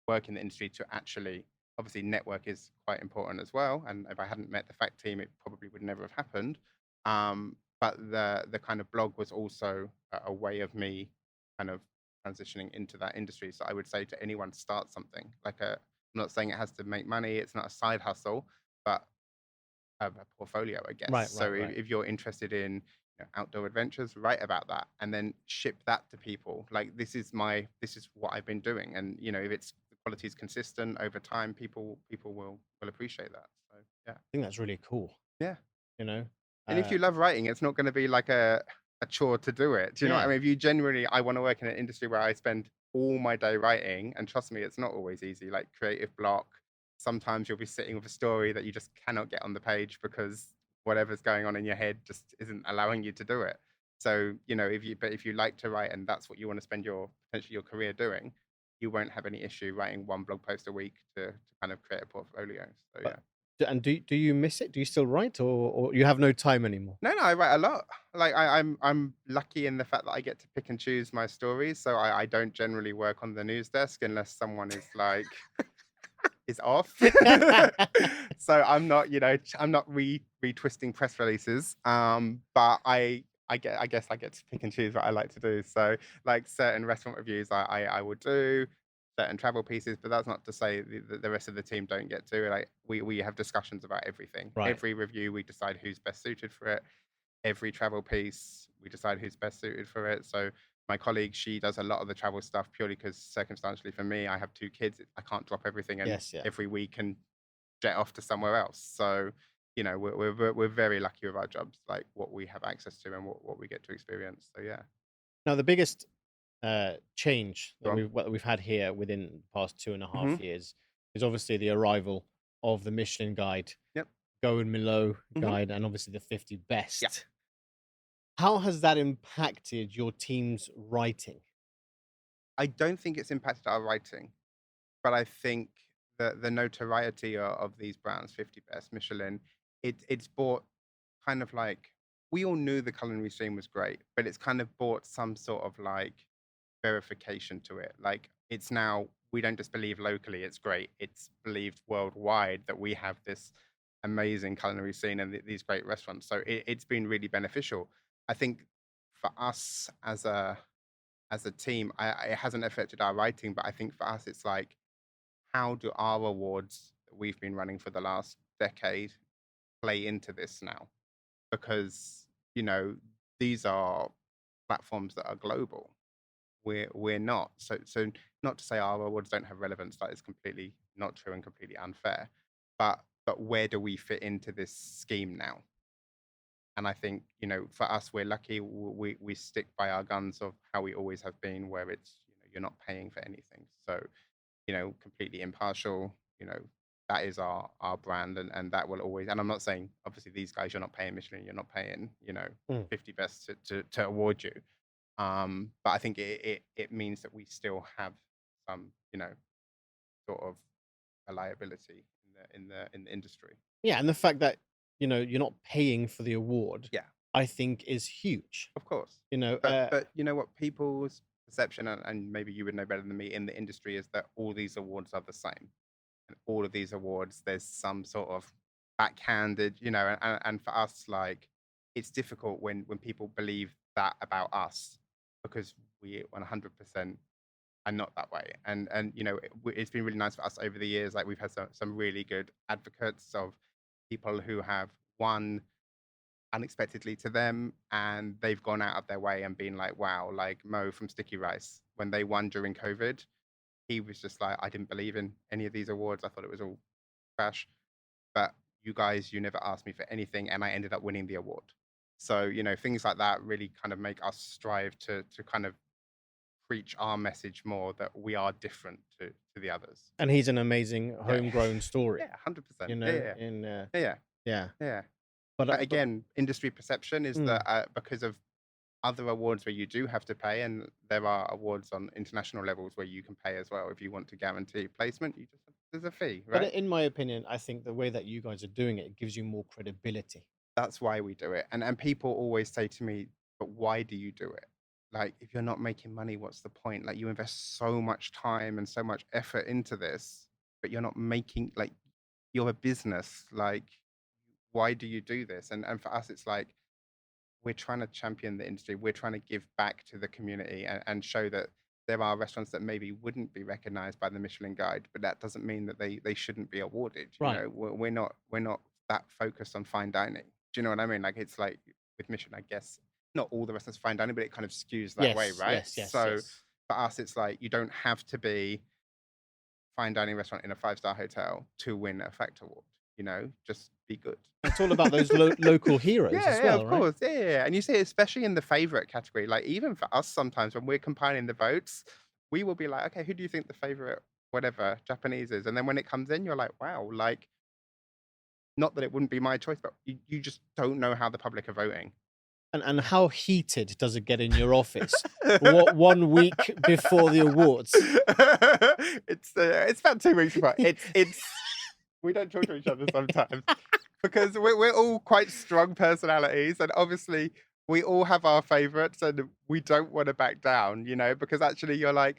work in the industry to actually, obviously, network is quite important as well. And if I hadn't met the Fact team, it probably would never have happened. But the kind of blog was also a way of me kind of transitioning into that industry. So I would say to anyone, start something like I'm not saying it has to make money. It's not a side hustle, but a portfolio, I guess. Right, So right, right. if you're interested in outdoor adventures, write about that and then ship that to people. Like this is what I've been doing, and if it's the quality is consistent over time, people will appreciate that. So yeah, I think that's really cool. yeah. You know, And if uh, you love writing, it's not going to be like a chore to do it. Do you know what I yeah. mean? If you genuinely, I want to work in an industry where I spend all my day writing, and trust me, it's not always easy. Like creative block. Sometimes you'll be sitting with a story that you just cannot get on the page because whatever's going on in your head just isn't allowing you to do it. So, if you like to write and that's what you want to spend potentially your career doing, you won't have any issue writing one blog post a week to kind of create a portfolio. So But yeah. and do you miss it? Do you still write, or you have no time anymore? No, I write a lot. Like I'm lucky in the fact that I get to pick and choose my stories. So I don't generally work on the news desk unless someone is like is off. So I'm not retwisting press releases. But I guess I get to pick and choose what I like to do. So like certain restaurant reviews I will do, certain travel pieces, but that's not to say the rest of the team don't get to. Like we have discussions about everything. Right. Every review we decide who's best suited for it. Every travel piece we decide who's best suited for it. So my colleague, she does a lot of the travel stuff purely because circumstantially for me, I have two kids. I can't drop everything and Yes, yeah. every week and jet off to somewhere else. So we're very lucky with our jobs, like what we have access to and what we get to experience. So yeah. Now, the biggest change Go that on. we've had here within the past 2.5 Hmm. years is obviously the arrival of the Michelin Guide, Yep. Go and Milo Hmm. Guide, and obviously the 50 Best. Yeah. How has that impacted your team's writing? I don't think it's impacted our writing, but I think that the notoriety of these brands, 50 Best, Michelin, it's brought kind of like we all knew the culinary scene was great, but it's kind of brought some sort of like verification to it. Like it's now we don't just believe locally it's great; it's believed worldwide that we have this amazing culinary scene and these great restaurants. So it's been really beneficial. I think for us as a team, it hasn't affected our writing, but I think for us it's like how do our awards that we've been running for the last decade play into this now? Because these are platforms that are global. We're not. So not to say our awards don't have relevance. That is completely not true and completely unfair. But where do we fit into this scheme now? And I think for us, we're lucky. We stick by our guns of how we always have been, where it's you're not paying for anything. So completely impartial. That is our brand, and that will always. And I'm not saying obviously these guys you're not paying Michelin, you're not paying Mm. 50 Best to award you. But I think it means that we still have some sort of reliability in the industry. Yeah, and the fact that you're not paying for the award, Yeah, I think, is huge. of course. You know, But you know what people's perception, and maybe you would know better than me in the industry, is that all these awards are the same. And all of these awards, there's some sort of backhanded, and for us, like it's difficult when people believe that about us because we 100% are not that way. And it's been really nice for us over the years. Like we've had some really good advocates of people who have won unexpectedly to them and they've gone out of their way and been like, wow, like Mo from Sticky Rice, when they won during COVID, he was just like, I didn't believe in any of these awards. I thought it was all trash. But you guys, you never asked me for anything, and I ended up winning the award. So things like that really kind of make us strive to kind of preach our message more that we are different to the others. and he's an amazing Yeah, homegrown story. yeah, 100%. You Yeah, know, yeah, in yeah, yeah, yeah, yeah. but But again, industry perception is mm, that because of other awards where you do have to pay, and there are awards on international levels where you can pay as well. If you want to guarantee placement, there's a fee, but right? in my opinion, I think the way that you guys are doing it gives you more credibility. That's why we do it. And people always say to me, "But why do you do it? Like, if you're not making money, what's the point? Like, you invest so much time and so much effort into this, but you're not making like you're a business. Like, why do you do this?" And for us, it's like we're trying to champion the industry. We're trying to give back to the community and show that there are restaurants that maybe wouldn't be recognized by the Michelin Guide, but that doesn't mean that they shouldn't be awarded. You Right. know, we're not that focused on fine dining. Do you know what I mean? Like it's like with Michelin, I guess not all the restaurants fine dining, but it kind of skews that way, Yes, right? yes, yes, So yes. for us, it's like you don't have to be fine dining restaurant in a 5-star hotel to win a Fact Award. You know, just be good. It's all about those local heroes Yeah, as yeah, well, of right? course. Yeah, yeah, yeah. And you see it especially in the favorite category. Like even for us sometimes when we're compiling the votes, we will be like, okay, who do you think the favorite whatever Japanese is? And then when it comes in, you're like, wow, like not that it wouldn't be my choice, but you just don't know how the public are voting. And how heated does it get in your office? What 1 week before the awards? It's about 2 weeks before. It's we don't talk to each other sometimes because we're all quite strong personalities, and obviously we all have our favorites, and we don't want to back down, you know, because actually you're like,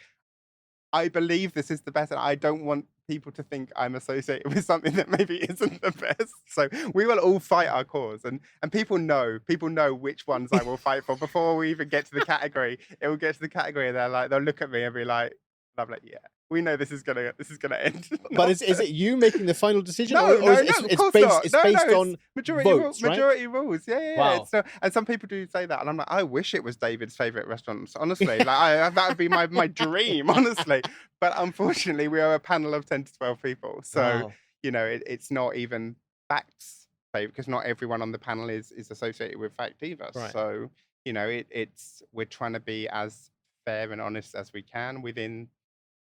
I believe this is the best, and I don't want people to think I'm associated with something that maybe isn't the best. So we will all fight our cause, and people know which ones I will fight for before we even get to the category. It will get to the category, and they'll look at me and be like, I'm like, yeah, we know this is gonna end. But is it you making the final decision, No, or no, is no, of it's course based not. it's No, no, based it's on majority votes, right? majority rules. Yeah, yeah, yeah. Wow. It's not, and some people do say that, and I'm like, I wish it was David's favorite restaurants. Honestly, like that would be my dream, honestly. But unfortunately, we are a panel of 10 to 12 people, so Wow. you know it's not even facts because not everyone on the panel is associated with fact either. Right. So you know it's we're trying to be as fair and honest as we can within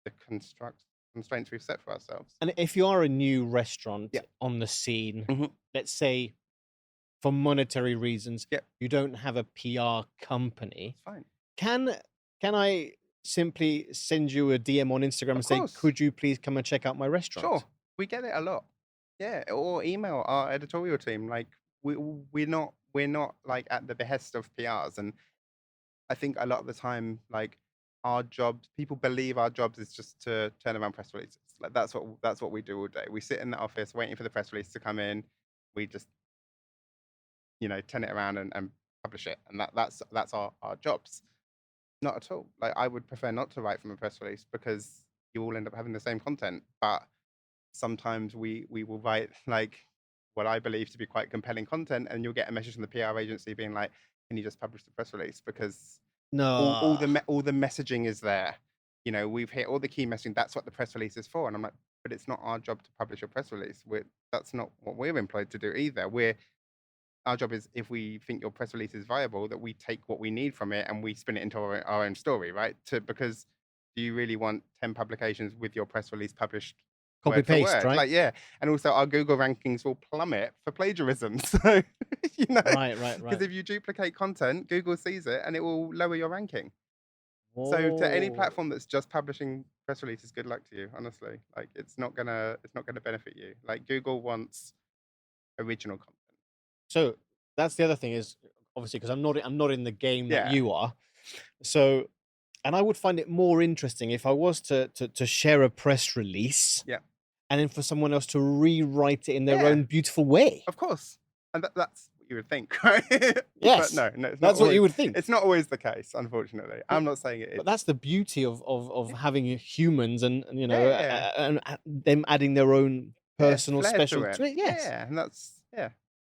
the constraints we've set for ourselves. And if you are a new restaurant Yeah. on the scene, Mhm. let's say for monetary reasons, Yeah. you don't have a PR company, It's fine. can I simply send you a DM on Instagram and Of say, course. could you please come and check out my restaurant? Sure, we get it a lot. Yeah, or email our editorial team. Like we're not like at the behest of PRs, and I think a lot of the time, like our jobs, people believe our jobs is just to turn around press releases. Like that's what we do all day. We sit in the office waiting for the press release to come in. We just turn it around and publish it, and that's our jobs. Not at all. Like I would prefer not to write from a press release because you all end up having the same content, but sometimes we will write like what I believe to be quite compelling content, and you'll get a message from the PR agency being like, "Can you just publish the press release?" Because all No. the messaging is there. You know, we've hit all the key messaging. That's what the press release is for. And I'm like, but it's not our job to publish a press release. That's not what we're employed to do either. Our job is if we think your press release is viable, that we take what we need from it and we spin it into our own story, right? Because do you really want 10 publications with your press release published Copy word for paste, word? right? Like, yeah. And also our Google rankings will plummet for plagiarism. So, Right. because if you duplicate content, Google sees it and it will lower your ranking. So to any Oh. platform that's just publishing press releases, good luck to you, honestly. Like it's not gonna benefit you. Like Google wants original content. So that's the other thing is obviously because I'm not in the game that Yeah. you are. So, and I would find it more interesting if I was to share a press release. Yeah. And then for someone else to rewrite it in their Yeah. own beautiful way. Of course. And that's what you would think, right? Yes. But no, it's not That's what you always, would think. it's not always the case, unfortunately. I'm not saying it is. But that's the beauty of having humans and Yeah. and them adding their own personal flair special to it. twist. Yes. Yeah, and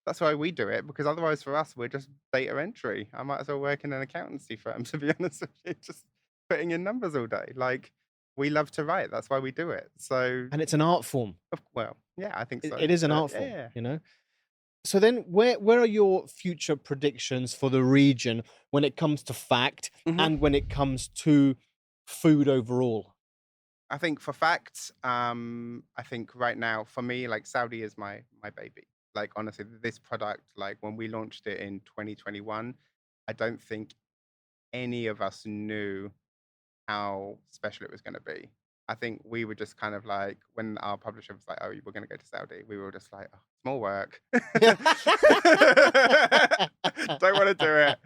that's why we do it, because otherwise for us we're just data entry. I might as well work in an accountancy firm, to be honest with you, just putting in numbers all day. Like we love to write, that's why we do it. So And it's an art form. well, yeah, I think so. It is an But art form, yeah. So then where are your future predictions for the region when it comes to fact Mhm. and when it comes to food overall? I think for facts, I think right now for me, like Saudi is my baby. Like honestly, this product, like when we launched it in 2021, I don't think any of us knew how special it was going to be. I think we were just kind of like when our publisher was like, "Oh, we're going to go to Saudi," we were just like, "Oh, small work, don't want to do it."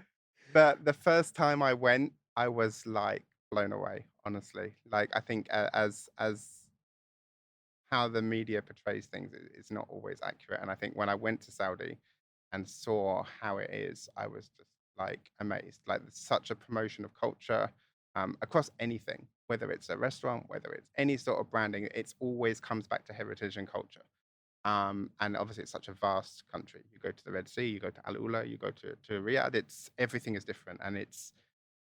But the first time I went, I was like blown away. Honestly, like I think as how the media portrays things is not always accurate. And I think when I went to Saudi and saw how it is, I was just like amazed. Like there's such a promotion of culture across anything, whether it's a restaurant, whether it's any sort of branding, it's always comes back to heritage and culture. And obviously, it's such a vast country. You go to the Red Sea, you go to Al Ula, you go to Riyadh. It's everything is different, and it's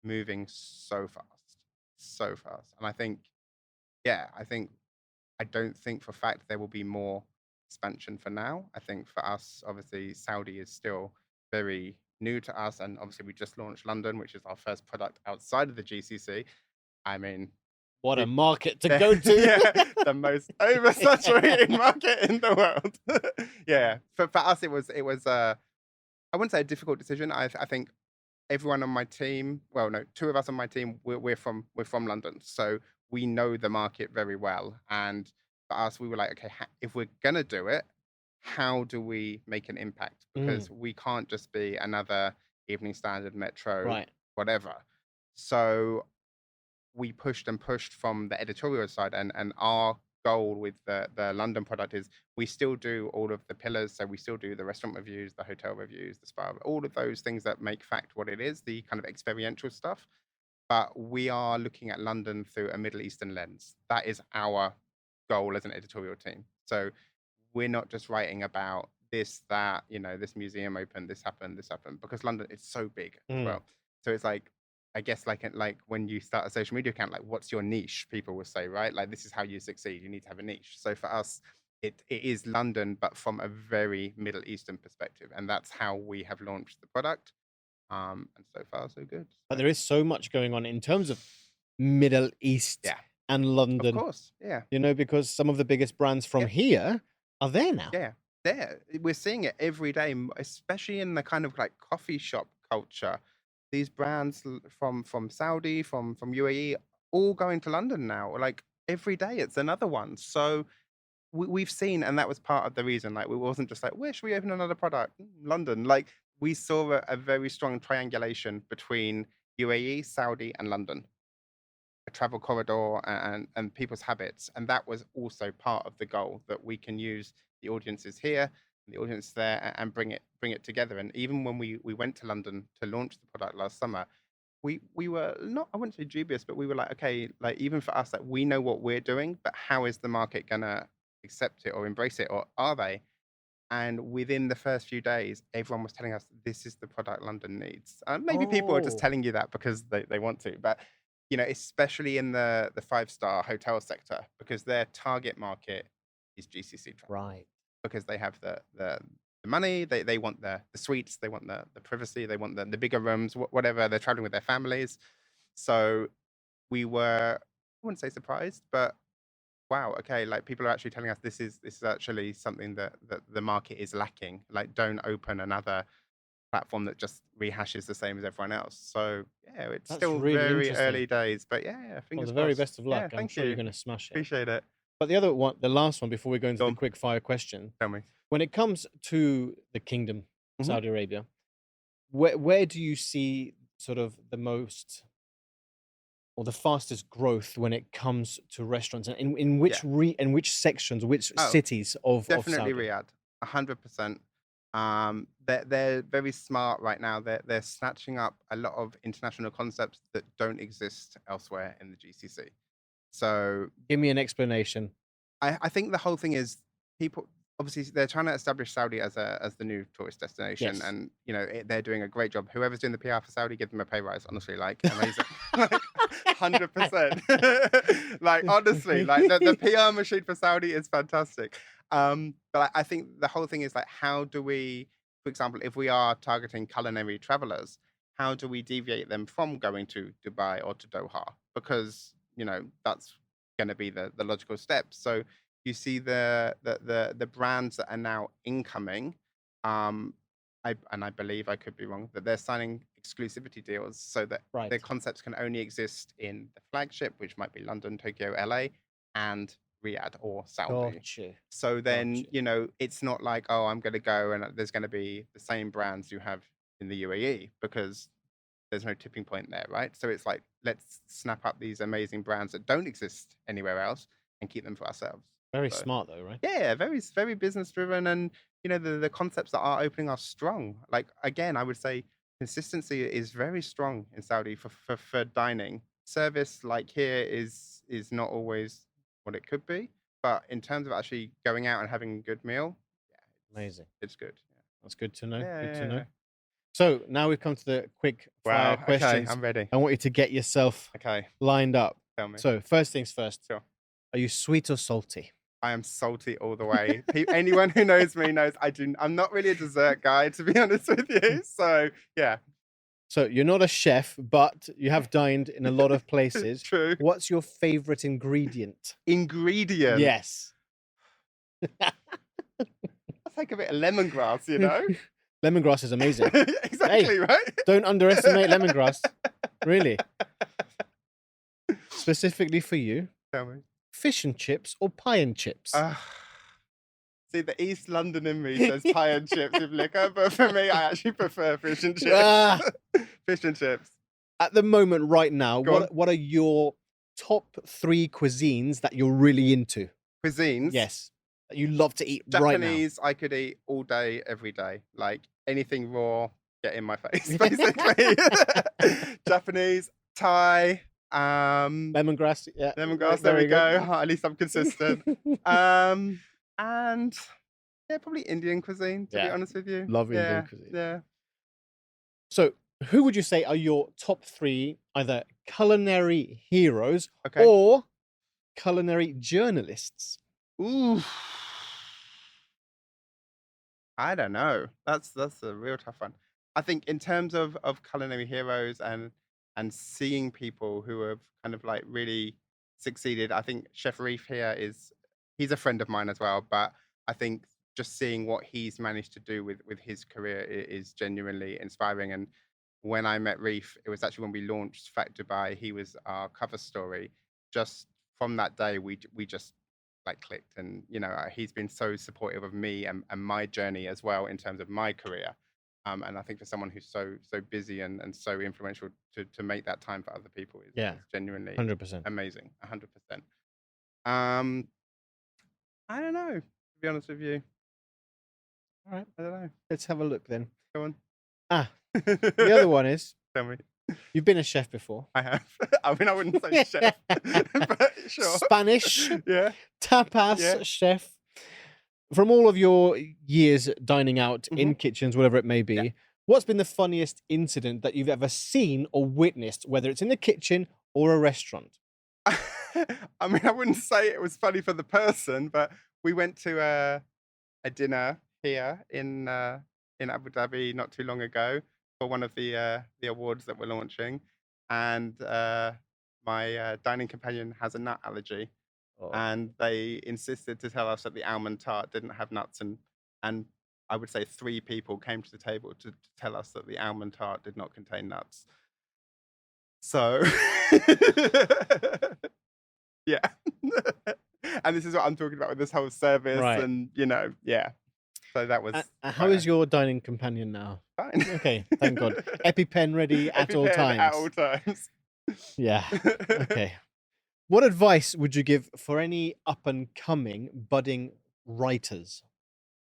moving so fast, so fast. And I think, yeah, I don't think for a fact there will be more expansion for now. I think for us, obviously, Saudi is still very new to us, and obviously, we just launched London, which is our first product outside of the GCC. I mean, What a it, market to go to. yeah, the most oversaturated market in the world. Yeah, for us, it was I wouldn't say a difficult decision. I think everyone on my team, well, no, two of us on my team, we're from London, so we know the market very well. And for us, we were like, okay, if we're gonna do it, how do we make an impact? Mm, Because we can't just be another Evening Standard, Metro, right. whatever. So we pushed and pushed from the editorial side, and our goal with the London product is we still do all of the pillars. So we still do the restaurant reviews, the hotel reviews, the spa, all of those things that make fact what it is, the kind of experiential stuff. But we are looking at London through a Middle Eastern lens. That is our goal as an editorial team. So we're not just writing about this, that, this museum opened, this happened, because London is so big as Mm, well. So it's like, I guess like when you start a social media account, like what's your niche? People will say, right? Like this is how you succeed. You need to have a niche. So for us, it is London, but from a very Middle Eastern perspective, and that's how we have launched the product. And so far so good. but So there is so much going on in terms of Middle East yeah, and of London, course, yeah, because some of the biggest brands from yeah, here are there now. yeah. There, we're seeing it every day, especially in the kind of like coffee shop culture. These brands from Saudi, from UAE, all going to London now. Like every day, it's another one. So we've seen, and that was part of the reason. Like we wasn't just like, where should we open another product? London. Like we saw a very strong triangulation between UAE, Saudi, and London, a travel corridor and people's habits. And that was also part of the goal, that we can use the audiences here, the audience there, and bring it together. And even when we went to London to launch the product last summer, we were not, I wouldn't say dubious, but we were like, okay, like even for us, like we know what we're doing, but how is the market gonna accept it or embrace it, or are they? And within the first few days, everyone was telling us this is the product London needs. Maybe people are just Oh, telling you that because they want to, but especially in the 5-star hotel sector, because their target market is GCC travel, right. because they have the money, they want the suites, they want the privacy, they want the bigger rooms, whatever. They're traveling with their families, so we were, I wouldn't say surprised, but wow, okay, like people are actually telling us this is actually something that the market is lacking. Like, don't open another platform that just rehashes the same as everyone else. So yeah, it's That's still really very interesting. early days, but yeah, Well, fingers the very crossed. best of Yeah, luck. I'm thank sure you're you. going to smash it. Appreciate it. But the other one, the last one, before we go into Go the on, quick fire question, tell me. when it comes to the kingdom, Hmm. Saudi Arabia, where do you see sort of the most or the fastest growth when it comes to restaurants, and in Yeah. which sections, which Oh, cities of definitely Saudi? Riyadh, 100%. They're very smart right now. They're snatching up a lot of international concepts that don't exist elsewhere in the GCC. So Give me an explanation. I think the whole thing is, people obviously they're trying to establish Saudi as the new tourist destination, Yes. and they're doing a great job. Whoever's doing the PR for Saudi, give them a pay rise. Honestly, like amazing, like 100%. Like honestly, like the PR machine for Saudi is fantastic. But I think the whole thing is like, how do we, for example, if we are targeting culinary travelers, how do we deviate them from going to Dubai or to Doha? Because that's going to be the logical step. So you see the brands that are now incoming. Um, I believe, I could be wrong, that they're signing exclusivity deals so that their Right. concepts can only exist in the flagship, which might be London, Tokyo, LA, and Riyadh or Saudi. Got you. So Got then, you. it's not like, oh, I'm going to go and there's going to be the same brands you have in the UAE, because there's no tipping point there, right? So it's like, let's snap up these amazing brands that don't exist anywhere else and keep them for ourselves. Very So smart though, right? yeah, very very business driven, and the concepts that are opening are strong. Like again, I would say consistency is very strong in Saudi for dining. Service like here is not always what it could be, but in terms of actually going out and having a good meal, yeah, Amazing. it's good. That's good to know. Yeah, Good yeah, to know. yeah. So now we've come to the quick fire Wow. Okay, questions. I'm ready. I want you to get yourself Okay, lined up. tell me. So first things first. Sure. Are you sweet or salty? I am salty all the way. Anyone who knows me knows I'm not really a dessert guy, to be honest with you. So yeah, So you're not a chef, but you have dined in a lot of places. true. What's your favorite ingredient? Ingredient. Yes. Let's take a bit of lemongrass, you know. Lemongrass is amazing. Exactly, right? Don't underestimate lemongrass. Really. Specifically for you, Tell me. fish and chips or pie and chips? See, the East London in me says pie and chips with liquor, but for me, I actually prefer fish and chips. Ah. Fish and chips. At the moment, right now, Go on. what are your top 3 cuisines that you're really into? Cuisines. Yes, that you love to eat right now. Japanese, I could eat all day, every day. Like anything raw, get in my face, basically. Japanese, Thai, Lemongrass, yeah. lemongrass. There we go. At least I'm consistent. And yeah, probably Indian cuisine. To be Yeah. honest with you, Love Indian yeah, cuisine. Yeah. So, who would you say are your top 3 either culinary heroes Okay. or culinary journalists? Ooh. I don't know. That's a real tough one. I think in terms of culinary heroes and seeing people who have kind of like really succeeded, I think Chef Reef here he's a friend of mine as well, but I think just seeing what he's managed to do with his career is genuinely inspiring. And when I met Reef, it was actually when we launched Fact Dubai. He was our cover story. Just from that day, we just like clicked, and he's been so supportive of me and my journey as well in terms of my career. And I think for someone who's so busy and so influential to make that time for other people is genuinely 100%. amazing. 100%. I don't know, to be honest with you. All right, I don't know. let's have a look then. Go on. The other one is, Tell me. you've been a chef before. I have. I mean, I wouldn't say chef, but sure. Spanish Yeah. tapas chef. From all of your years dining out in Mhm. kitchens, whatever it may be, Yeah. what's been the funniest incident that you've ever seen or witnessed, whether it's in the kitchen or a restaurant? I mean, I wouldn't say it was funny for the person, but we went to a dinner here in Abu Dhabi not too long ago for one of the awards that we're launching, and my dining companion has a nut allergy, Oh. and they insisted to tell us that the almond tart didn't have nuts, and I would say 3 people came to the table to tell us that the almond tart did not contain nuts. So yeah. And this is what I'm talking about with this whole service, Right. and yeah. So that was How is your dining companion now? fine. Okay, thank God. EpiPen ready at all EpiPen times. At all times. Yeah. Okay. What advice would you give for any up and coming budding writers?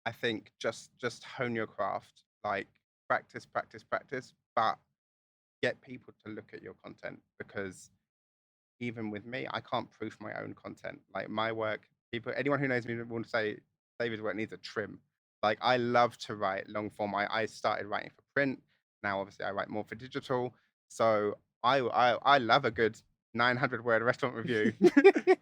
I think just hone your craft, like practice, but get people to look at your content, because even with me, I can't proof my own content. Like my work, anyone who knows me will say David's work needs a trim. Like I love to write long form. I started writing for print. Now obviously I write more for digital. So I love a good 900-word restaurant review,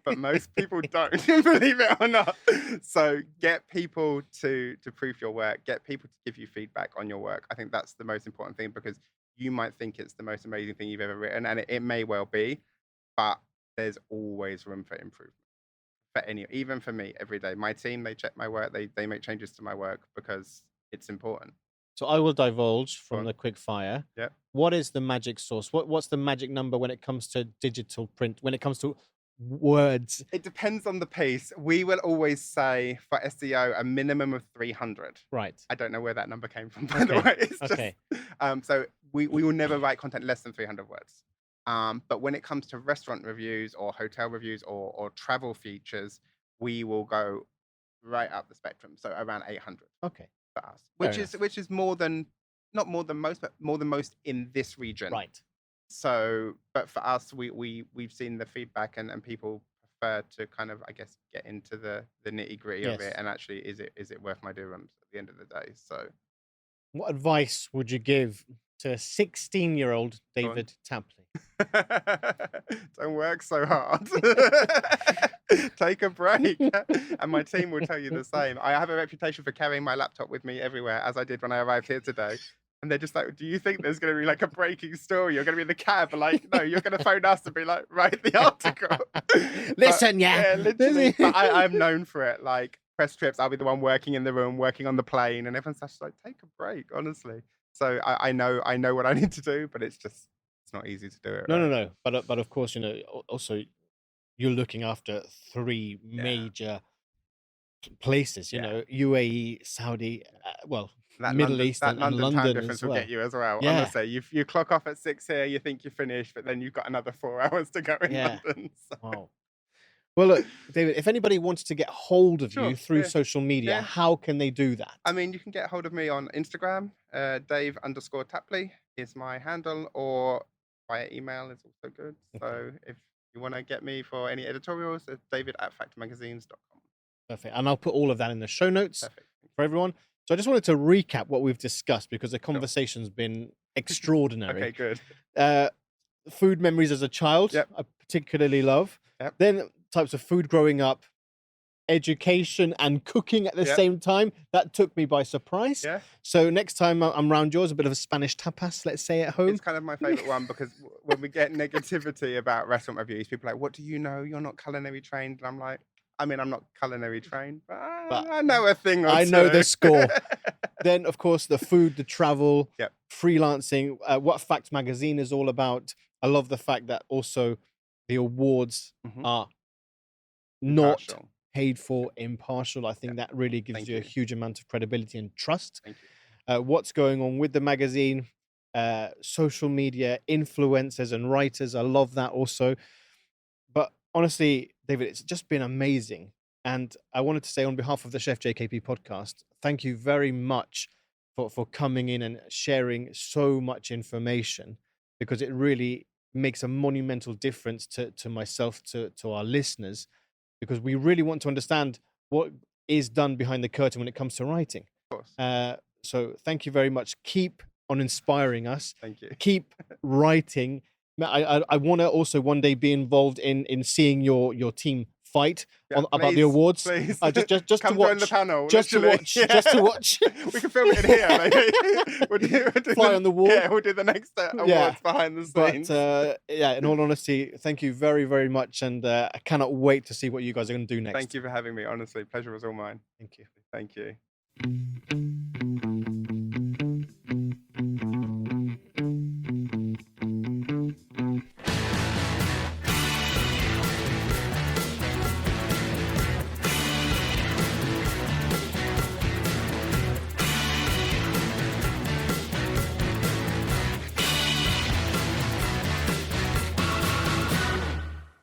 but most people don't, believe it or not. So get people to proof your work. Get people to give you feedback on your work. I think that's the most important thing, because you might think it's the most amazing thing you've ever written, and it may well be, but there's always room for improvement. Even for me, every day. My team, they check my work, they make changes to my work because it's important. So I will divulge Go from on. the quick fire. Yep. What is the magic sauce? What's the magic number when it comes to digital print, when it comes to words? It depends on the piece. We will always say for SEO a minimum of 300. Right. I don't know where that number came from, by the way. It's Okay. just so we will never write content less than 300 words. But when it comes to restaurant reviews or hotel reviews or travel features, we will go right up the spectrum. So around 800 Okay. for us, Fair which is more than not more than most, but more than most in this region. Right. So, but for us, we've seen the feedback, and people prefer to kind of, I guess, get into the nitty gritty of it, Yes. and actually, is it worth my dirhams at the end of the day? So, What advice would you give to 16-year-old Go on. David Tapley? don't work so hard. Take a break. And my team will tell you the same. I have a reputation for carrying my laptop with me everywhere, as I did when I arrived here today. And they're just like, do you think there's going to be like a breaking story? You're going to be in the cab. Like, no, you're going to phone us and be like, write the article. Listen, Yeah, literally. But I'm known for it. Like, press trips, I'll be the one working in the room, working on the plane. And everyone's just like, take a break, honestly. So I know what I need to do, but it's not easy to do it. No, right? no, no. But of course, also you're looking after 3 major places. You know, UAE, Saudi, Middle East, that and London London time as difference will well. get you as well. Yeah. Honestly, you clock off at 6 here, you think you're finished, but then you've got another 4 hours to go in London. So. Wow. Well, look, David, if anybody wants to get hold of Sure, you through yeah. social media, Yeah. how can they do that? I mean, you can get hold of me on Instagram. Dave_Tapley is my handle, or via email is also good. So if you want to get me for any editorials, it's david@factormagazines.com. Perfect. And I'll put all of that in the show notes Perfect. for everyone. So I just wanted to recap what we've discussed because the conversation's been extraordinary. Okay, good. Food memories as a child, Yep. I particularly love. Yep. Then types of food growing up, education and cooking at the same time. That took me by surprise. Yeah. So next time I'm around yours, a bit of a Spanish tapas, let's say, at home. It's kind of my favorite one because when we get negativity about restaurant reviews, people are like, what do you know? You're not culinary trained. And I'm like, I mean, I'm not culinary trained, but I know a thing or two. I know the score. Then, of course, the food, the travel, freelancing, what Fact Magazine is all about. I love the fact that also the awards are not paid for, impartial. I think that really gives you a huge amount of credibility and trust. Thank you. What's going on with the magazine, social media, influencers and writers. I love that also. But honestly, David, it's just been amazing. And I wanted to say on behalf of the ChefJKP podcast, thank you very much for coming in and sharing so much information, because it really makes a monumental difference to myself, to our listeners, because we really want to understand what is done behind the curtain when it comes to writing. Of course. So thank you very much. Keep on inspiring us. Thank you. Keep writing. I want to also one day be involved in seeing your team fight about the awards. Please. Just Come to watch join the panel. Just to watch. Just to watch. We can film it in here, maybe. We'll do Fly on the wall. Yeah, we'll do the next awards behind the scenes. But in all honesty, thank you very, very much, and I cannot wait to see what you guys are going to do next. Thank you for having me. Honestly, pleasure was all mine. Thank you. Thank you.